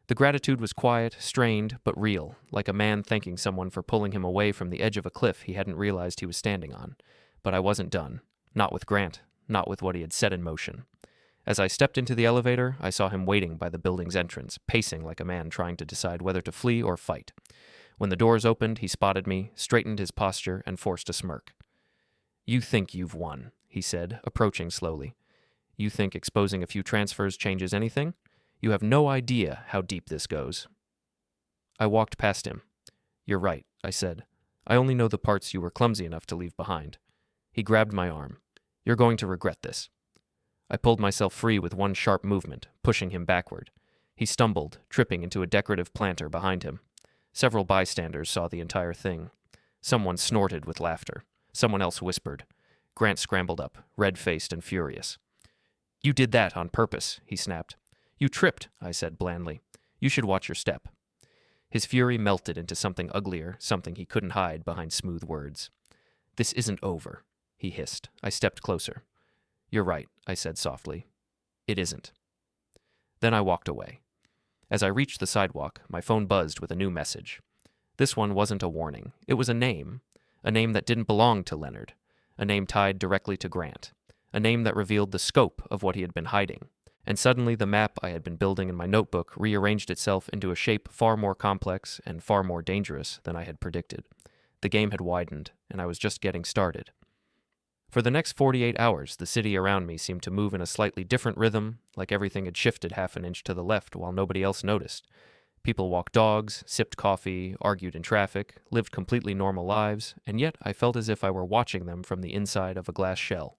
The gratitude was quiet, strained, but real, like a man thanking someone for pulling him away from the edge of a cliff he hadn't realized he was standing on. But I wasn't done. Not with Grant. Not with what he had set in motion. As I stepped into the elevator, I saw him waiting by the building's entrance, pacing like a man trying to decide whether to flee or fight. When the doors opened, he spotted me, straightened his posture, and forced a smirk. "You think you've won," he said, approaching slowly. "You think exposing a few transfers changes anything? You have no idea how deep this goes." I walked past him. "You're right," I said. "I only know the parts you were clumsy enough to leave behind." He grabbed my arm. "You're going to regret this." I pulled myself free with one sharp movement, pushing him backward. He stumbled, tripping into a decorative planter behind him. Several bystanders saw the entire thing. Someone snorted with laughter. Someone else whispered. Grant scrambled up, red-faced and furious. "You did that on purpose," he snapped. "You tripped," I said blandly. "You should watch your step." His fury melted into something uglier, something he couldn't hide behind smooth words. "This isn't over," he hissed. I stepped closer. "You're right," I said softly. "It isn't." Then I walked away. As I reached the sidewalk, my phone buzzed with a new message. This one wasn't a warning. It was a name that didn't belong to Leonard, a name tied directly to Grant, a name that revealed the scope of what he had been hiding. And suddenly the map I had been building in my notebook rearranged itself into a shape far more complex and far more dangerous than I had predicted. The game had widened, and I was just getting started. For the next 48 hours, the city around me seemed to move in a slightly different rhythm, like everything had shifted half an inch to the left while nobody else noticed. People walked dogs, sipped coffee, argued in traffic, lived completely normal lives, and yet I felt as if I were watching them from the inside of a glass shell.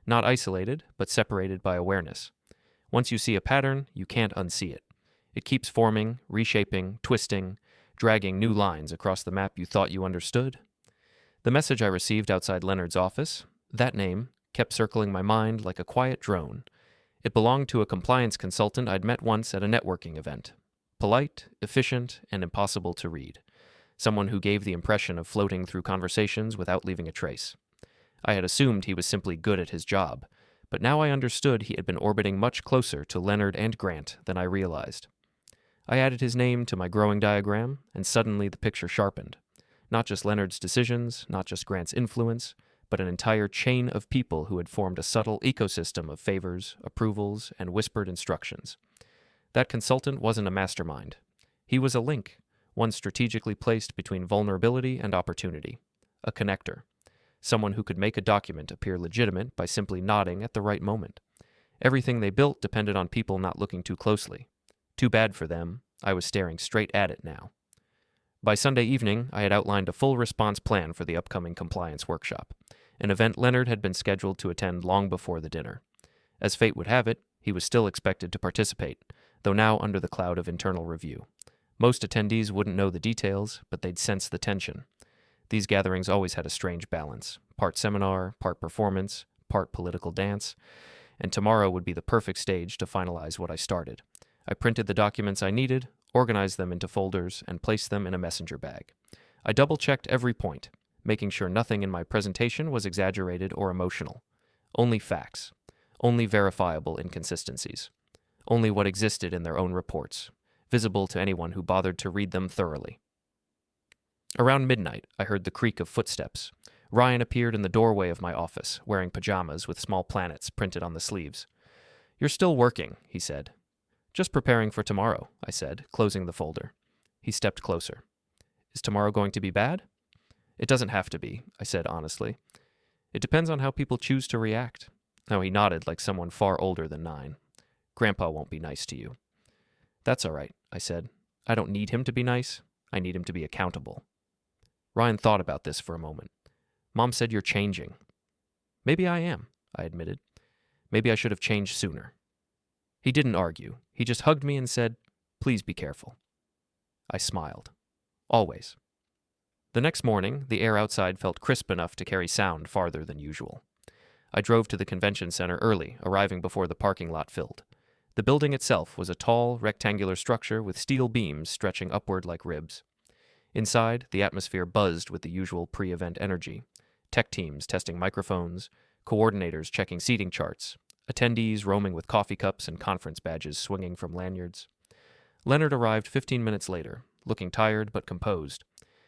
Not isolated, but separated by awareness. Once you see a pattern, you can't unsee it. It keeps forming, reshaping, twisting, dragging new lines across the map you thought you understood. The message I received outside Leonard's office, that name, kept circling my mind like a quiet drone. It belonged to a compliance consultant I'd met once at a networking event. Polite, efficient, and impossible to read. Someone who gave the impression of floating through conversations without leaving a trace. I had assumed he was simply good at his job, but now I understood he had been orbiting much closer to Leonard and Grant than I realized. I added his name to my growing diagram, and suddenly the picture sharpened. Not just Leonard's decisions, not just Grant's influence, but an entire chain of people who had formed a subtle ecosystem of favors, approvals, and whispered instructions. That consultant wasn't a mastermind. He was a link, one strategically placed between vulnerability and opportunity. A connector. Someone who could make a document appear legitimate by simply nodding at the right moment. Everything they built depended on people not looking too closely. Too bad for them, I was staring straight at it now. By Sunday evening, I had outlined a full response plan for the upcoming compliance workshop, an event Leonard had been scheduled to attend long before the dinner. As fate would have it, he was still expected to participate, though now under the cloud of internal review. Most attendees wouldn't know the details, but they'd sense the tension. These gatherings always had a strange balance, part seminar, part performance, part political dance, and tomorrow would be the perfect stage to finalize what I started. I printed the documents I needed, organized them into folders, and placed them in a messenger bag. I double-checked every point, making sure nothing in my presentation was exaggerated or emotional. Only facts. Only verifiable inconsistencies. Only what existed in their own reports, visible to anyone who bothered to read them thoroughly. Around midnight, I heard the creak of footsteps. Ryan appeared in the doorway of my office, wearing pajamas with small planets printed on the sleeves. "You're still working," he said. "Just preparing for tomorrow," I said, closing the folder. He stepped closer. "Is tomorrow going to be bad?" "It doesn't have to be," I said honestly. "It depends on how people choose to react. Now he nodded like someone far older than 9. Grandpa won't be nice to you. That's all right, I said. I don't need him to be nice. I need him to be accountable. Ryan thought about this for a moment. Mom said you're changing. Maybe I am, I admitted. Maybe I should have changed sooner. He didn't argue. He just hugged me and said, please be careful. I smiled. Always. The next morning, the air outside felt crisp enough to carry sound farther than usual. I drove to the convention center early, arriving before the parking lot filled. The building itself was a tall, rectangular structure with steel beams stretching upward like ribs. Inside, the atmosphere buzzed with the usual pre-event energy. Tech teams testing microphones, coordinators checking seating charts, attendees roaming with coffee cups and conference badges swinging from lanyards. Leonard arrived 15 minutes later, looking tired but composed.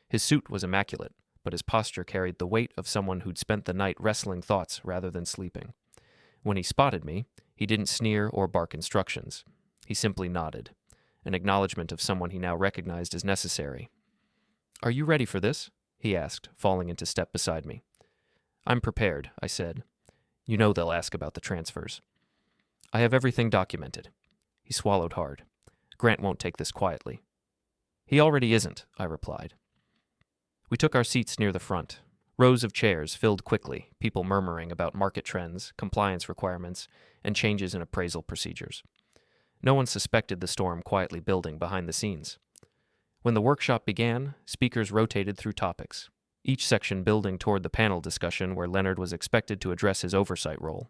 His suit was immaculate, but his posture carried the weight of someone who'd spent the night wrestling thoughts rather than sleeping. When he spotted me, he didn't sneer or bark instructions. He simply nodded, an acknowledgement of someone he now recognized as necessary. Are you ready for this? He asked, falling into step beside me. I'm prepared, I said. You know they'll ask about the transfers. I have everything documented. He swallowed hard. Grant won't take this quietly. He already isn't, I replied. We took our seats near the front. Rows of chairs filled quickly, people murmuring about market trends, compliance requirements, and changes in appraisal procedures. No one suspected the storm quietly building behind the scenes. When the workshop began, speakers rotated through topics, each section building toward the panel discussion where Leonard was expected to address his oversight role.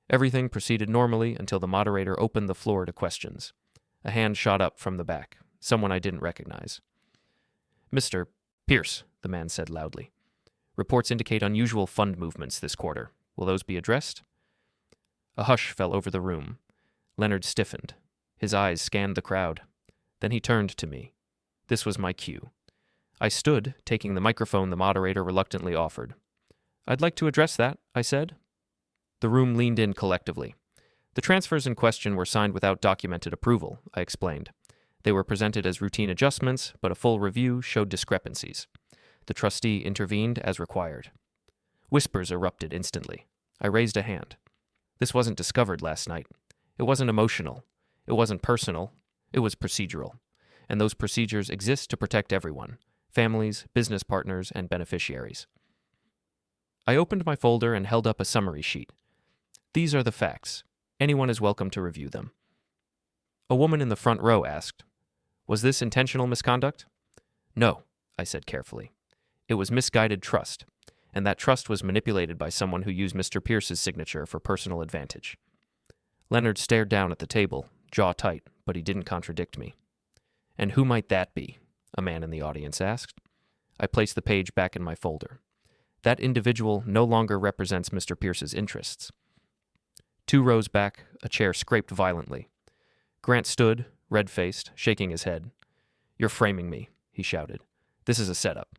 Everything proceeded normally until the moderator opened the floor to questions. A hand shot up from the back, someone I didn't recognize. Mr. Pierce, the man said loudly. Reports indicate unusual fund movements this quarter. Will those be addressed? A hush fell over the room. Leonard stiffened. His eyes scanned the crowd. Then he turned to me. This was my cue. I stood, taking the microphone the moderator reluctantly offered. I'd like to address that, I said. The room leaned in collectively. The transfers in question were signed without documented approval, I explained. They were presented as routine adjustments, but a full review showed discrepancies. The trustee intervened as required. Whispers erupted instantly. I raised a hand. This wasn't discovered last night. It wasn't emotional. It wasn't personal. It was procedural. And those procedures exist to protect everyone, families, business partners, and beneficiaries. I opened my folder and held up a summary sheet. These are the facts. Anyone is welcome to review them. A woman in the front row asked, Was this intentional misconduct? No, I said carefully. It was misguided trust, and that trust was manipulated by someone who used Mr. Pierce's signature for personal advantage. Leonard stared down at the table, jaw tight, but he didn't contradict me. And who might that be? A man in the audience asked. I placed the page back in my folder. That individual no longer represents Mr. Pierce's interests. 2 rows back, a chair scraped violently. Grant stood, red-faced, shaking his head. You're framing me, he shouted. This is a setup.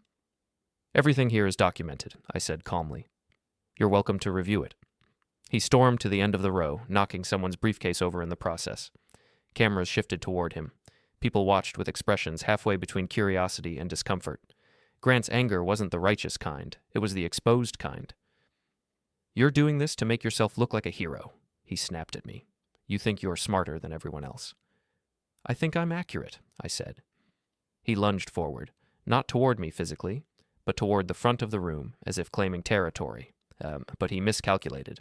Everything here is documented, I said calmly. You're welcome to review it. He stormed to the end of the row, knocking someone's briefcase over in the process. Cameras shifted toward him. People watched with expressions halfway between curiosity and discomfort. Grant's anger wasn't the righteous kind. It was the exposed kind. You're doing this to make yourself look like a hero, he snapped at me. You think you're smarter than everyone else. I think I'm accurate, I said. He lunged forward, not toward me physically, but toward the front of the room, as if claiming territory. But he miscalculated.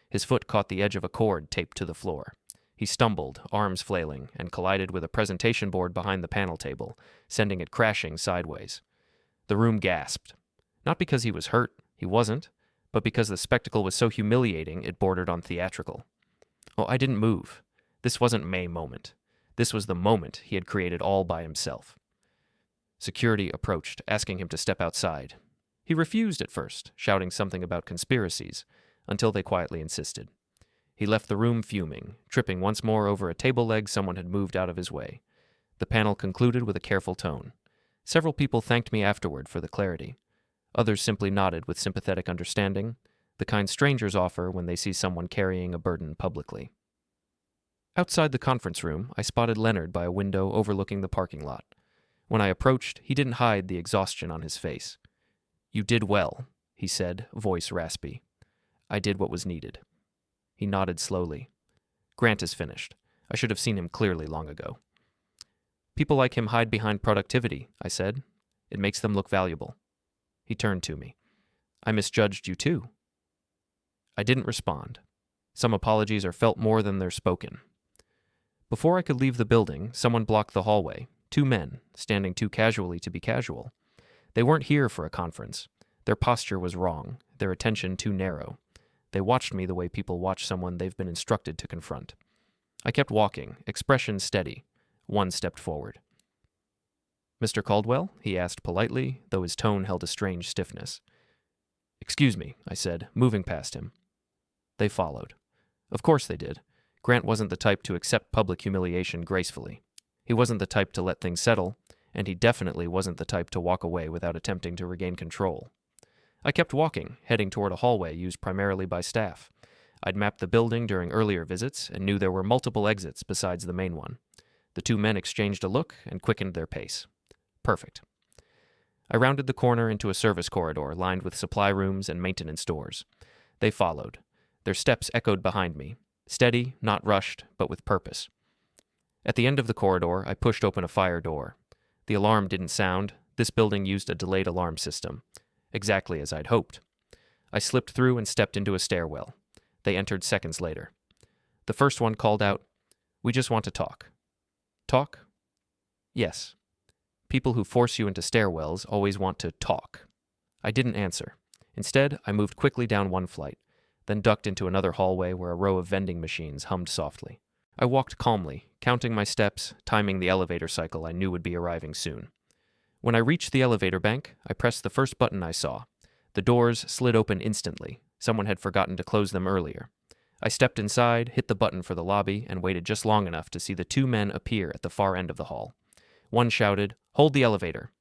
His foot caught the edge of a cord taped to the floor. He stumbled, arms flailing, and collided with a presentation board behind the panel table, sending it crashing sideways. The room gasped. Not because he was hurt, he wasn't, but because the spectacle was so humiliating it bordered on theatrical. Oh, I didn't move. This wasn't May moment. This was the moment he had created all by himself. Security approached, asking him to step outside. He refused at first, shouting something about conspiracies, until they quietly insisted. He left the room fuming, tripping once more over a table leg someone had moved out of his way. The panel concluded with a careful tone. Several people thanked me afterward for the clarity. Others simply nodded with sympathetic understanding, the kind strangers offer when they see someone carrying a burden publicly. Outside the conference room, I spotted Leonard by a window overlooking the parking lot. When I approached, he didn't hide the exhaustion on his face. You did well, he said, voice raspy. I did what was needed. He nodded slowly. Grant is finished. I should have seen him clearly long ago. People like him hide behind productivity, I said. It makes them look valuable. He turned to me. I misjudged you too. I didn't respond. Some apologies are felt more than they're spoken. Before I could leave the building, someone blocked the hallway. 2 men, standing too casually to be casual. They weren't here for a conference. Their posture was wrong, their attention too narrow. They watched me the way people watch someone they've been instructed to confront. I kept walking, expression steady. One stepped forward. "Mr. Caldwell?" he asked politely, though his tone held a strange stiffness. "Excuse me," I said, moving past him. They followed. Of course they did. Grant wasn't the type to accept public humiliation gracefully. He wasn't the type to let things settle, and he definitely wasn't the type to walk away without attempting to regain control. I kept walking, heading toward a hallway used primarily by staff. I'd mapped the building during earlier visits and knew there were multiple exits besides the main one. The 2 men exchanged a look and quickened their pace. Perfect. I rounded the corner into a service corridor lined with supply rooms and maintenance doors. They followed. Their steps echoed behind me, steady, not rushed, but with purpose. At the end of the corridor, I pushed open a fire door. The alarm didn't sound. This building used a delayed alarm system. Exactly as I'd hoped. I slipped through and stepped into a stairwell. They entered seconds later. The first one called out, "We just want to talk." Talk? Yes. People who force you into stairwells always want to talk. I didn't answer. Instead, I moved quickly down one flight, then ducked into another hallway where a row of vending machines hummed softly. I walked calmly, counting my steps, timing the elevator cycle I knew would be arriving soon. When I reached the elevator bank, I pressed the first button I saw. The doors slid open instantly. Someone had forgotten to close them earlier. I stepped inside, hit the button for the lobby, and waited just long enough to see the 2 men appear at the far end of the hall. One shouted, "Hold the elevator."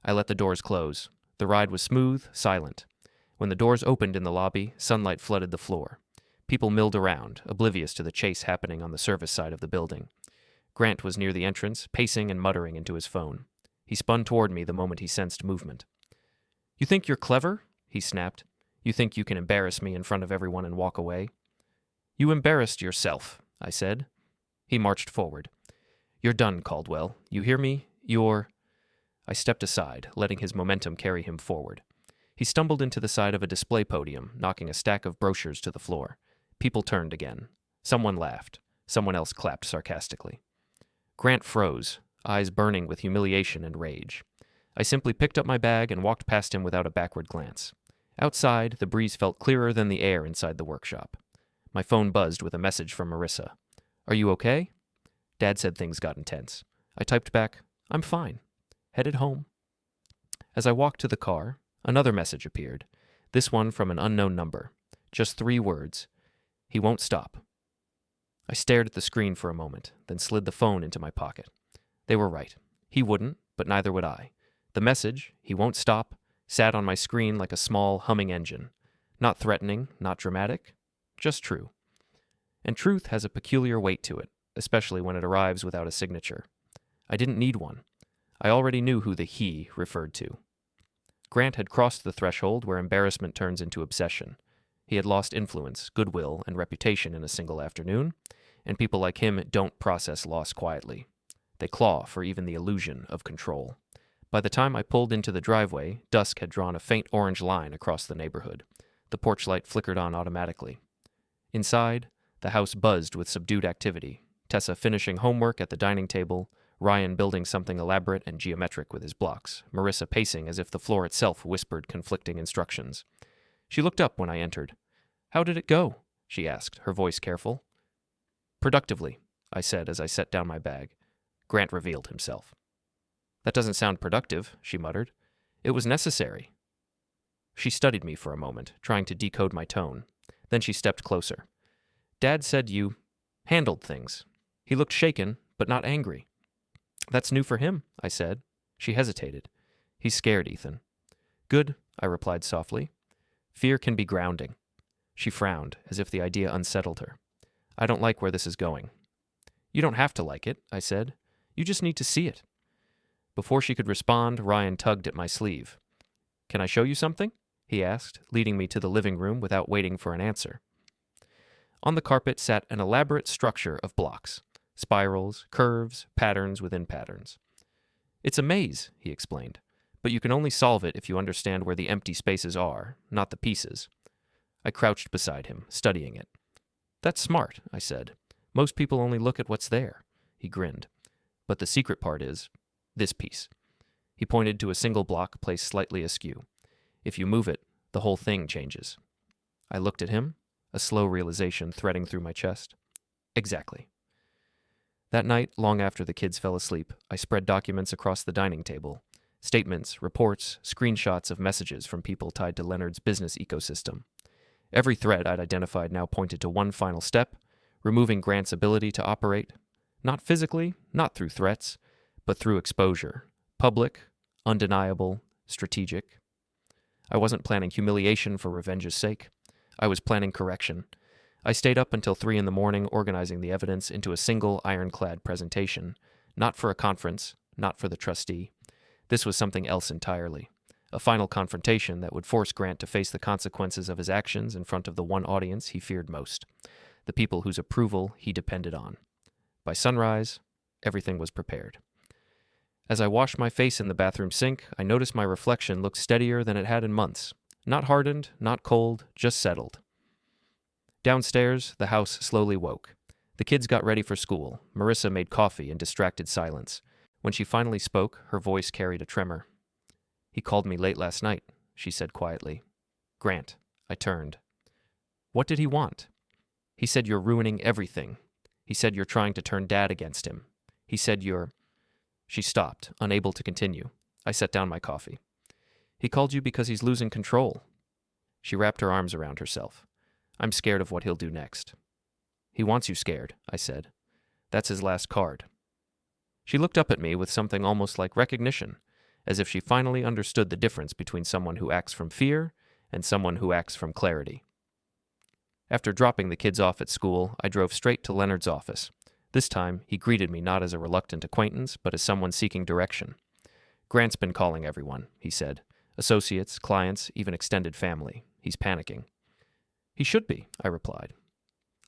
I let the doors close. The ride was smooth, silent. When the doors opened in the lobby, sunlight flooded the floor. People milled around, oblivious to the chase happening on the service side of the building. Grant was near the entrance, pacing and muttering into his phone. He spun toward me the moment he sensed movement. "You think you're clever?" he snapped. "You think you can embarrass me in front of everyone and walk away?" "You embarrassed yourself," I said. He marched forward. "You're done, Caldwell. You hear me? You're—" I stepped aside, letting his momentum carry him forward. He stumbled into the side of a display podium, knocking a stack of brochures to the floor. People turned again. Someone laughed. Someone else clapped sarcastically. Grant froze, eyes burning with humiliation and rage. I simply picked up my bag and walked past him without a backward glance. Outside, the breeze felt clearer than the air inside the workshop. My phone buzzed with a message from Marissa. "Are you okay?" Dad said things got intense. I typed back, "I'm fine. Headed home." As I walked to the car, another message appeared, this one from an unknown number. Just 3 words. "He won't stop." I stared at the screen for a moment, then slid the phone into my pocket. They were right. He wouldn't, but neither would I. The message, "He won't stop," sat on my screen like a small, humming engine. Not threatening, not dramatic, just true. And truth has a peculiar weight to it, especially when it arrives without a signature. I didn't need one. I already knew who the he referred to. Grant had crossed the threshold where embarrassment turns into obsession. He had lost influence, goodwill, and reputation in a single afternoon, and people like him don't process loss quietly. They claw for even the illusion of control. By the time I pulled into the driveway, dusk had drawn a faint orange line across the neighborhood. The porch light flickered on automatically. Inside, the house buzzed with subdued activity. Tessa finishing homework at the dining table, Ryan building something elaborate and geometric with his blocks, Marissa pacing as if the floor itself whispered conflicting instructions. She looked up when I entered. "How did it go?" she asked, her voice careful. "Productively," I said as I set down my bag. Grant revealed himself. "That doesn't sound productive," she muttered. "It was necessary." She studied me for a moment, trying to decode my tone. Then she stepped closer. "Dad said you handled things." He looked shaken, but not angry. "That's new for him," I said. She hesitated. "He's scared, Ethan." "Good," I replied softly. "Fear can be grounding." She frowned, as if the idea unsettled her. "I don't like where this is going." "You don't have to like it," I said. "You just need to see it." Before she could respond, Ryan tugged at my sleeve. "Can I show you something?" he asked, leading me to the living room without waiting for an answer. On the carpet sat an elaborate structure of blocks, spirals, curves, patterns within patterns. "It's a maze," he explained, "but you can only solve it if you understand where the empty spaces are, not the pieces." I crouched beside him, studying it. "That's smart," I said. "Most people only look at what's there." He grinned. "But the secret part is this piece." He pointed to a single block placed slightly askew. "If you move it, the whole thing changes." I looked at him, a slow realization threading through my chest. Exactly. That night, long after the kids fell asleep, I spread documents across the dining table. Statements, reports, screenshots of messages from people tied to Leonard's business ecosystem. Every thread I'd identified now pointed to one final step: removing Grant's ability to operate, not physically, not through threats, but through exposure. Public, undeniable, strategic. I wasn't planning humiliation for revenge's sake. I was planning correction. I stayed up until 3 a.m. organizing the evidence into a single ironclad presentation, not for a conference, not for the trustee. This was something else entirely. A final confrontation that would force Grant to face the consequences of his actions in front of the one audience he feared most, the people whose approval he depended on. By sunrise, everything was prepared. As I washed my face in the bathroom sink, I noticed my reflection looked steadier than it had in months. Not hardened, not cold, just settled. Downstairs, the house slowly woke. The kids got ready for school. Marissa made coffee in distracted silence. When she finally spoke, her voice carried a tremor. "He called me late last night," she said quietly. "Grant." I turned. "What did he want?" "He said you're ruining everything. He said you're trying to turn Dad against him. He said you're—" She stopped, unable to continue. I set down my coffee. "He called you because he's losing control." She wrapped her arms around herself. "I'm scared of what he'll do next." "He wants you scared," I said. "That's his last card." She looked up at me with something almost like recognition, as if she finally understood the difference between someone who acts from fear and someone who acts from clarity. After dropping the kids off at school, I drove straight to Leonard's office. This time, he greeted me not as a reluctant acquaintance, but as someone seeking direction. "Grant's been calling everyone," he said. "Associates, clients, even extended family. He's panicking." "He should be," I replied.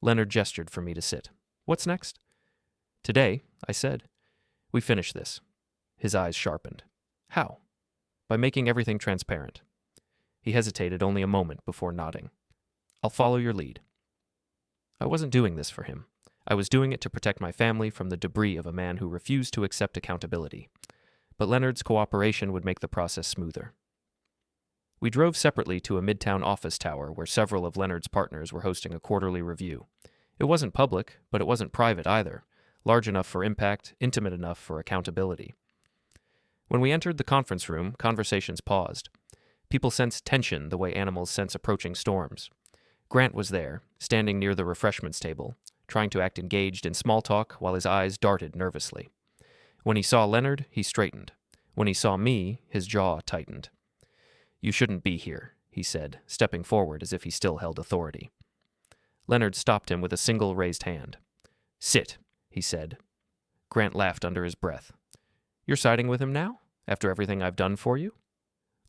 Leonard gestured for me to sit. "What's next?" "Today," I said, "we finish this." His eyes sharpened. "How?" "By making everything transparent." He hesitated only a moment before nodding. "I'll follow your lead." I wasn't doing this for him. I was doing it to protect my family from the debris of a man who refused to accept accountability. But Leonard's cooperation would make the process smoother. We drove separately to a midtown office tower where several of Leonard's partners were hosting a quarterly review. It wasn't public, but it wasn't private either, large enough for impact, intimate enough for accountability. When we entered the conference room, conversations paused. People sensed tension the way animals sense approaching storms. Grant was there, standing near the refreshments table, trying to act engaged in small talk while his eyes darted nervously. When he saw Leonard, he straightened. When he saw me, his jaw tightened. "You shouldn't be here," he said, stepping forward as if he still held authority. Leonard stopped him with a single raised hand. "Sit," he said. Grant laughed under his breath. "You're siding with him now, after everything I've done for you?"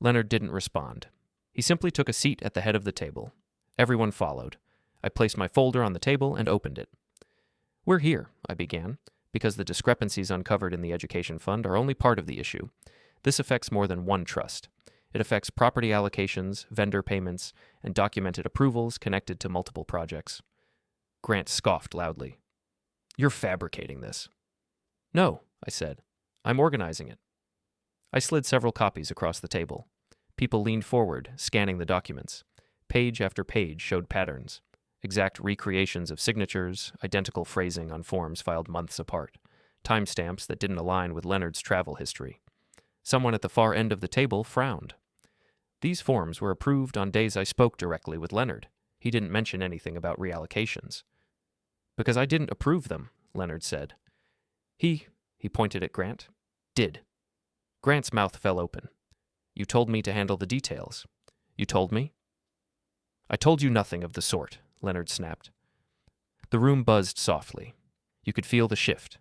Leonard didn't respond. He simply took a seat at the head of the table. Everyone followed. I placed my folder on the table and opened it. "We're here," I began, "because the discrepancies uncovered in the education fund are only part of the issue. This affects more than one trust. It affects property allocations, vendor payments, and documented approvals connected to multiple projects." Grant scoffed loudly. "You're fabricating this." "No," I said. "I'm organizing it." I slid several copies across the table. People leaned forward, scanning the documents. Page after page showed patterns. Exact recreations of signatures, identical phrasing on forms filed months apart, timestamps that didn't align with Leonard's travel history. Someone at the far end of the table frowned. These forms were approved on days I spoke directly with Leonard. He didn't mention anything about reallocations. "Because I didn't approve them," Leonard said. He pointed at Grant, "did." Grant's mouth fell open. "You told me to handle the details. You told me?" "I told you nothing of the sort," Leonard snapped. The room buzzed softly. You could feel the shift.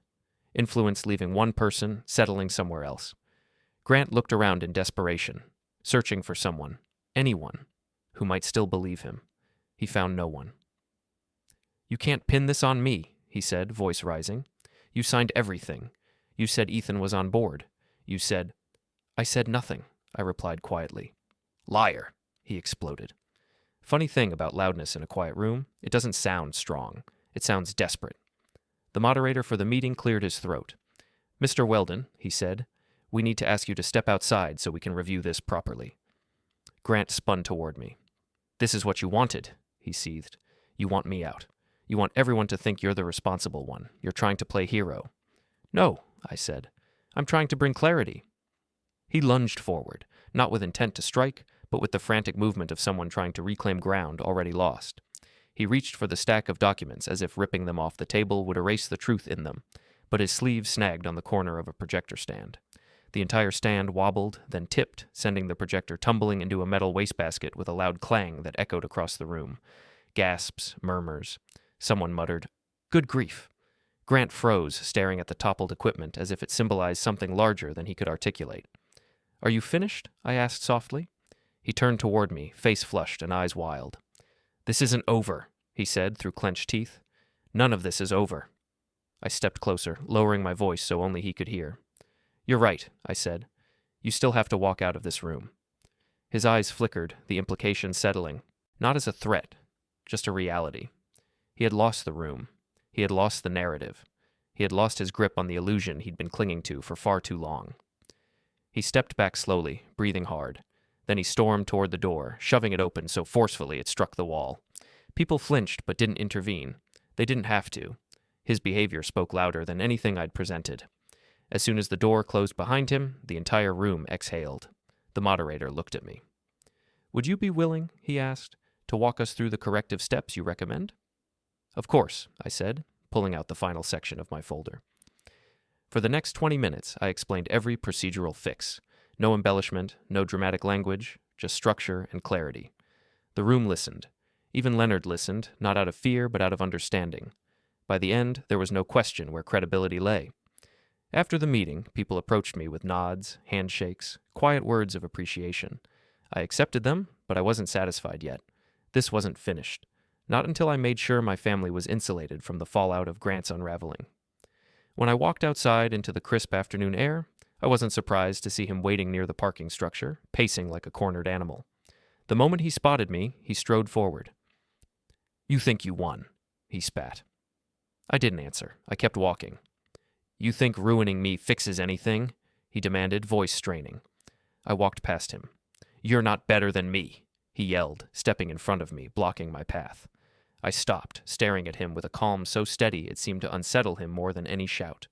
Influence leaving one person, settling somewhere else. Grant looked around in desperation, searching for someone, anyone, who might still believe him. He found no one. You can't pin this on me, he said, voice rising. You signed everything. You said Ethan was on board. You said... I said nothing, I replied quietly. Liar, he exploded. Funny thing about loudness in a quiet room, it doesn't sound strong. It sounds desperate. The moderator for the meeting cleared his throat. Mr. Weldon, he said, we need to ask you to step outside so we can review this properly. Grant spun toward me. This is what you wanted, he seethed. You want me out. You want everyone to think you're the responsible one. You're trying to play hero. No, I said. I'm trying to bring clarity. He lunged forward, not with intent to strike, but with the frantic movement of someone trying to reclaim ground already lost. He reached for the stack of documents as if ripping them off the table would erase the truth in them, but his sleeve snagged on the corner of a projector stand. The entire stand wobbled, then tipped, sending the projector tumbling into a metal wastebasket with a loud clang that echoed across the room. Gasps, murmurs. Someone muttered, "Good grief." Grant froze, staring at the toppled equipment as if it symbolized something larger than he could articulate. Are you finished? I asked softly. He turned toward me, face flushed and eyes wild. This isn't over, he said through clenched teeth. None of this is over. I stepped closer, lowering my voice so only he could hear. You're right, I said. You still have to walk out of this room. His eyes flickered, the implication settling. Not as a threat, just a reality. He had lost the room. He had lost the narrative. He had lost his grip on the illusion he'd been clinging to for far too long. He stepped back slowly, breathing hard. Then he stormed toward the door, shoving it open so forcefully it struck the wall. People flinched but didn't intervene. They didn't have to. His behavior spoke louder than anything I'd presented. As soon as the door closed behind him, the entire room exhaled. The moderator looked at me. Would you be willing, he asked, to walk us through the corrective steps you recommend? Of course, I said, pulling out the final section of my folder. For the next 20 minutes, I explained every procedural fix. No embellishment, no dramatic language, just structure and clarity. The room listened. Even Leonard listened, not out of fear, but out of understanding. By the end, there was no question where credibility lay. After the meeting, people approached me with nods, handshakes, quiet words of appreciation. I accepted them, but I wasn't satisfied yet. This wasn't finished. Not until I made sure my family was insulated from the fallout of Grant's unraveling. When I walked outside into the crisp afternoon air, I wasn't surprised to see him waiting near the parking structure, pacing like a cornered animal. The moment he spotted me, he strode forward. You think you won, he spat. I didn't answer. I kept walking. You think ruining me fixes anything? He demanded, voice straining. I walked past him. You're not better than me, he yelled, stepping in front of me, blocking my path. I stopped, staring at him with a calm so steady it seemed to unsettle him more than any shout.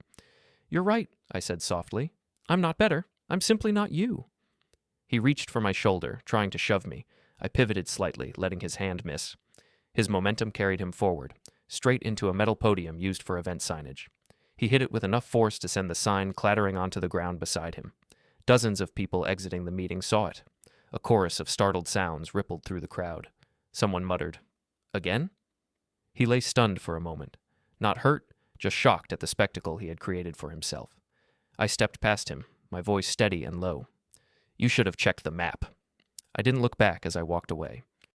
You're right, I said softly. I'm not better. I'm simply not you. He reached for my shoulder, trying to shove me. I pivoted slightly, letting his hand miss. His momentum carried him forward, straight into a metal podium used for event signage. He hit it with enough force to send the sign clattering onto the ground beside him. Dozens of people exiting the meeting saw it. A chorus of startled sounds rippled through the crowd. Someone muttered, Again? He lay stunned for a moment. Not hurt, just shocked at the spectacle he had created for himself. I stepped past him, my voice steady and low. You should have checked the map. I didn't look back as I walked away.